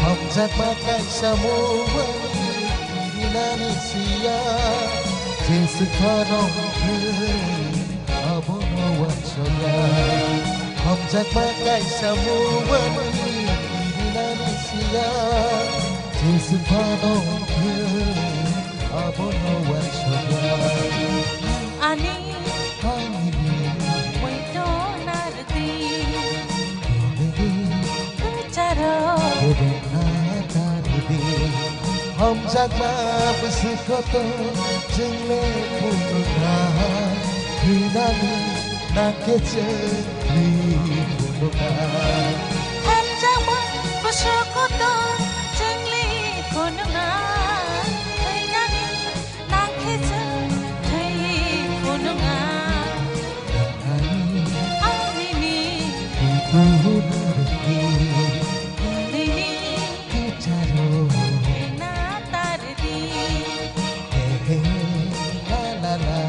Hamzak makai samuwa Kirinani siya Jesik panong ke Abono watsogya Hamzak makai samuwa Kirinani siya Jesik panong ke Abono watsogya Ani Hangini Wito narati Hangini Pecharo Hamzak bisikoto jingle punuga Hinani naketsu hi punuga Hamzama Basokoto Jengli Pununga Hainani Naketsu Hai Pununga Amini Pununga Lini Pecharo Na tardi La la la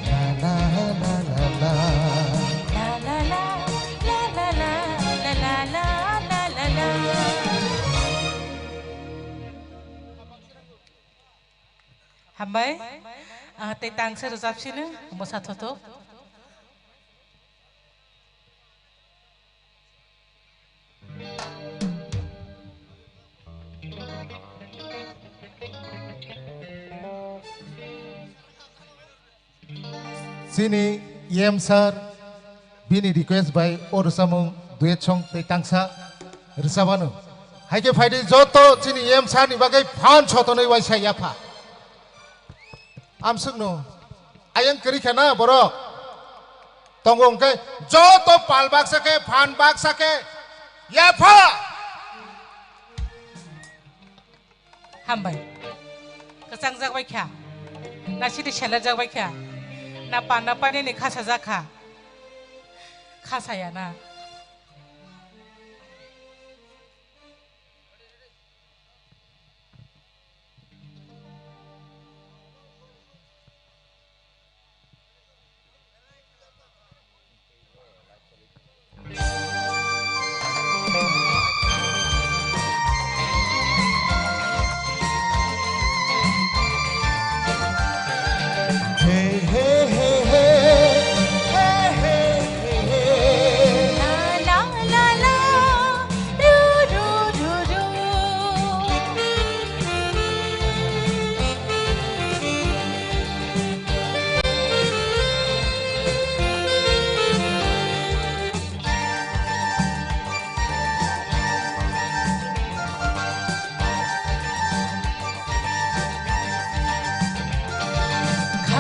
La la la la la La la la La la la La la la La la la Hambai Tay tang sa rozap sini Mo sa toto Sini Yem Sar Bini request by Orusamung Duet Song Te Tangsa Risabanu Haike Faidi Joto Sini Yem Sar ni bagai Pan Choto Nei Waisa Yapa Amsugno Ayang keri kana borok Tonggong ke Joto Palbak Sake Pan Bak Sake Yapa Hambai Kesang jak baik ya Nasi di seller jak baik ya Napa ni khasa zakha khasa ya na Hey hey hey hey Hey hey hey hey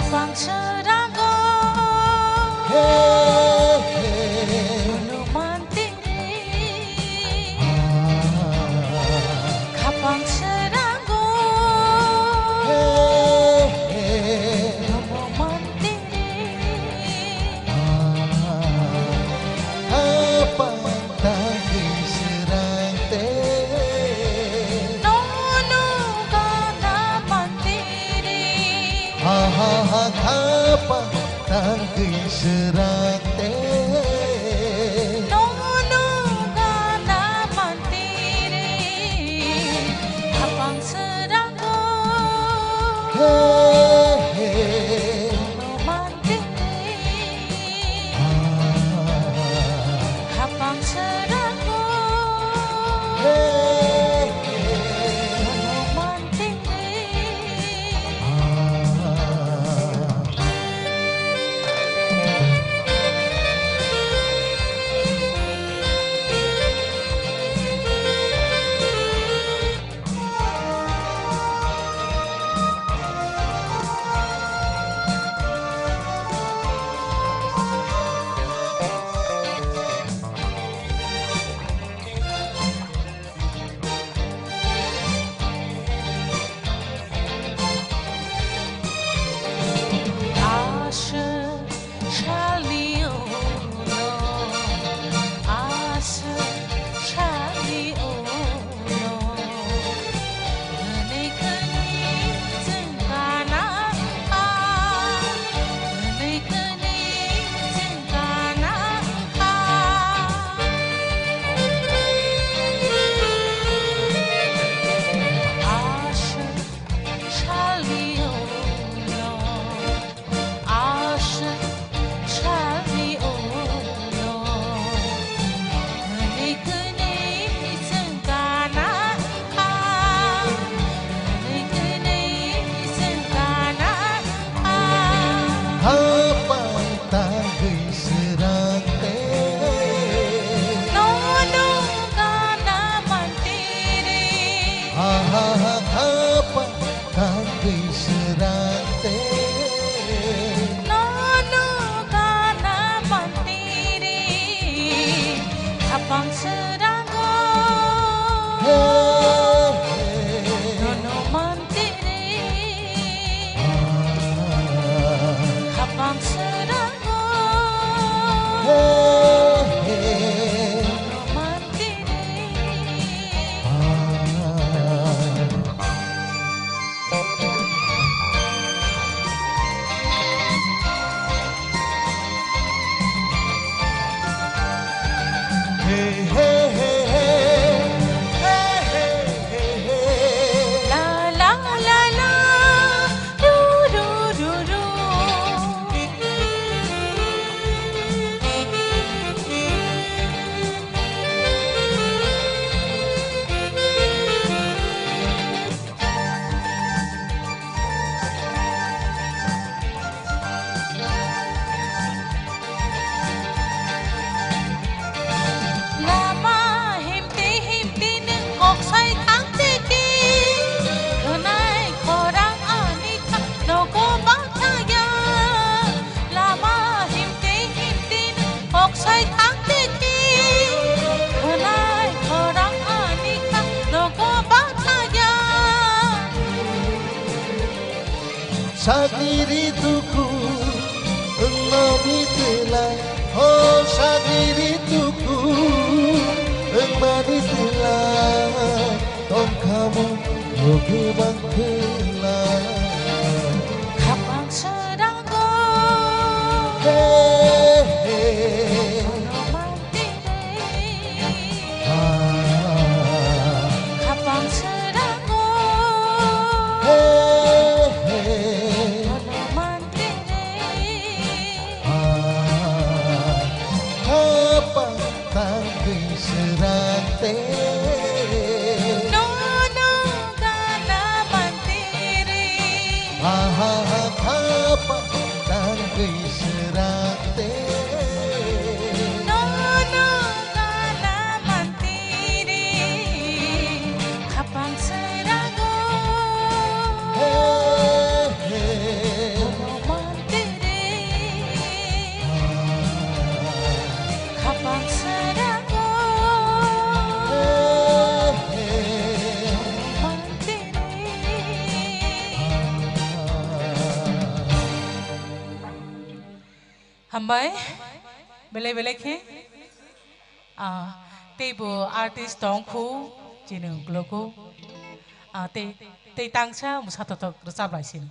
Kapang seranggo Gunungan tinggi Kapang seranggo Gunungan tinggi Kapang tangki serang Nono kana mandiri Kapang tangki serang Nono kana mandiri Kapang seranggo Gunungan tinggi Kapang seranggo Gunungan tinggi Kapang seranggo Nono mantiri Kapang seranggo Nono mantiri La la la la ru ru ru ru Lama himti neng kok say thang tiki Kenai korang anita nogo bataya Lama himti neng kok say thang tiki Kenai korang anita nogo bataya Sagiri tuku Engmami telai Oh sagiri tuku Engmami telai Tom kamu Yogi bangkelai Kapang seranggo Nono mantiri Kapang seranggo Nono mantiri Kapang tangki serang Nono kana mantiri Kapang tangki serang Nono kana mantiri Kapang seranggo Nono Hambai, bele ke, table artist tongku, jinu gloko, te tangsa musatotok resab laisin.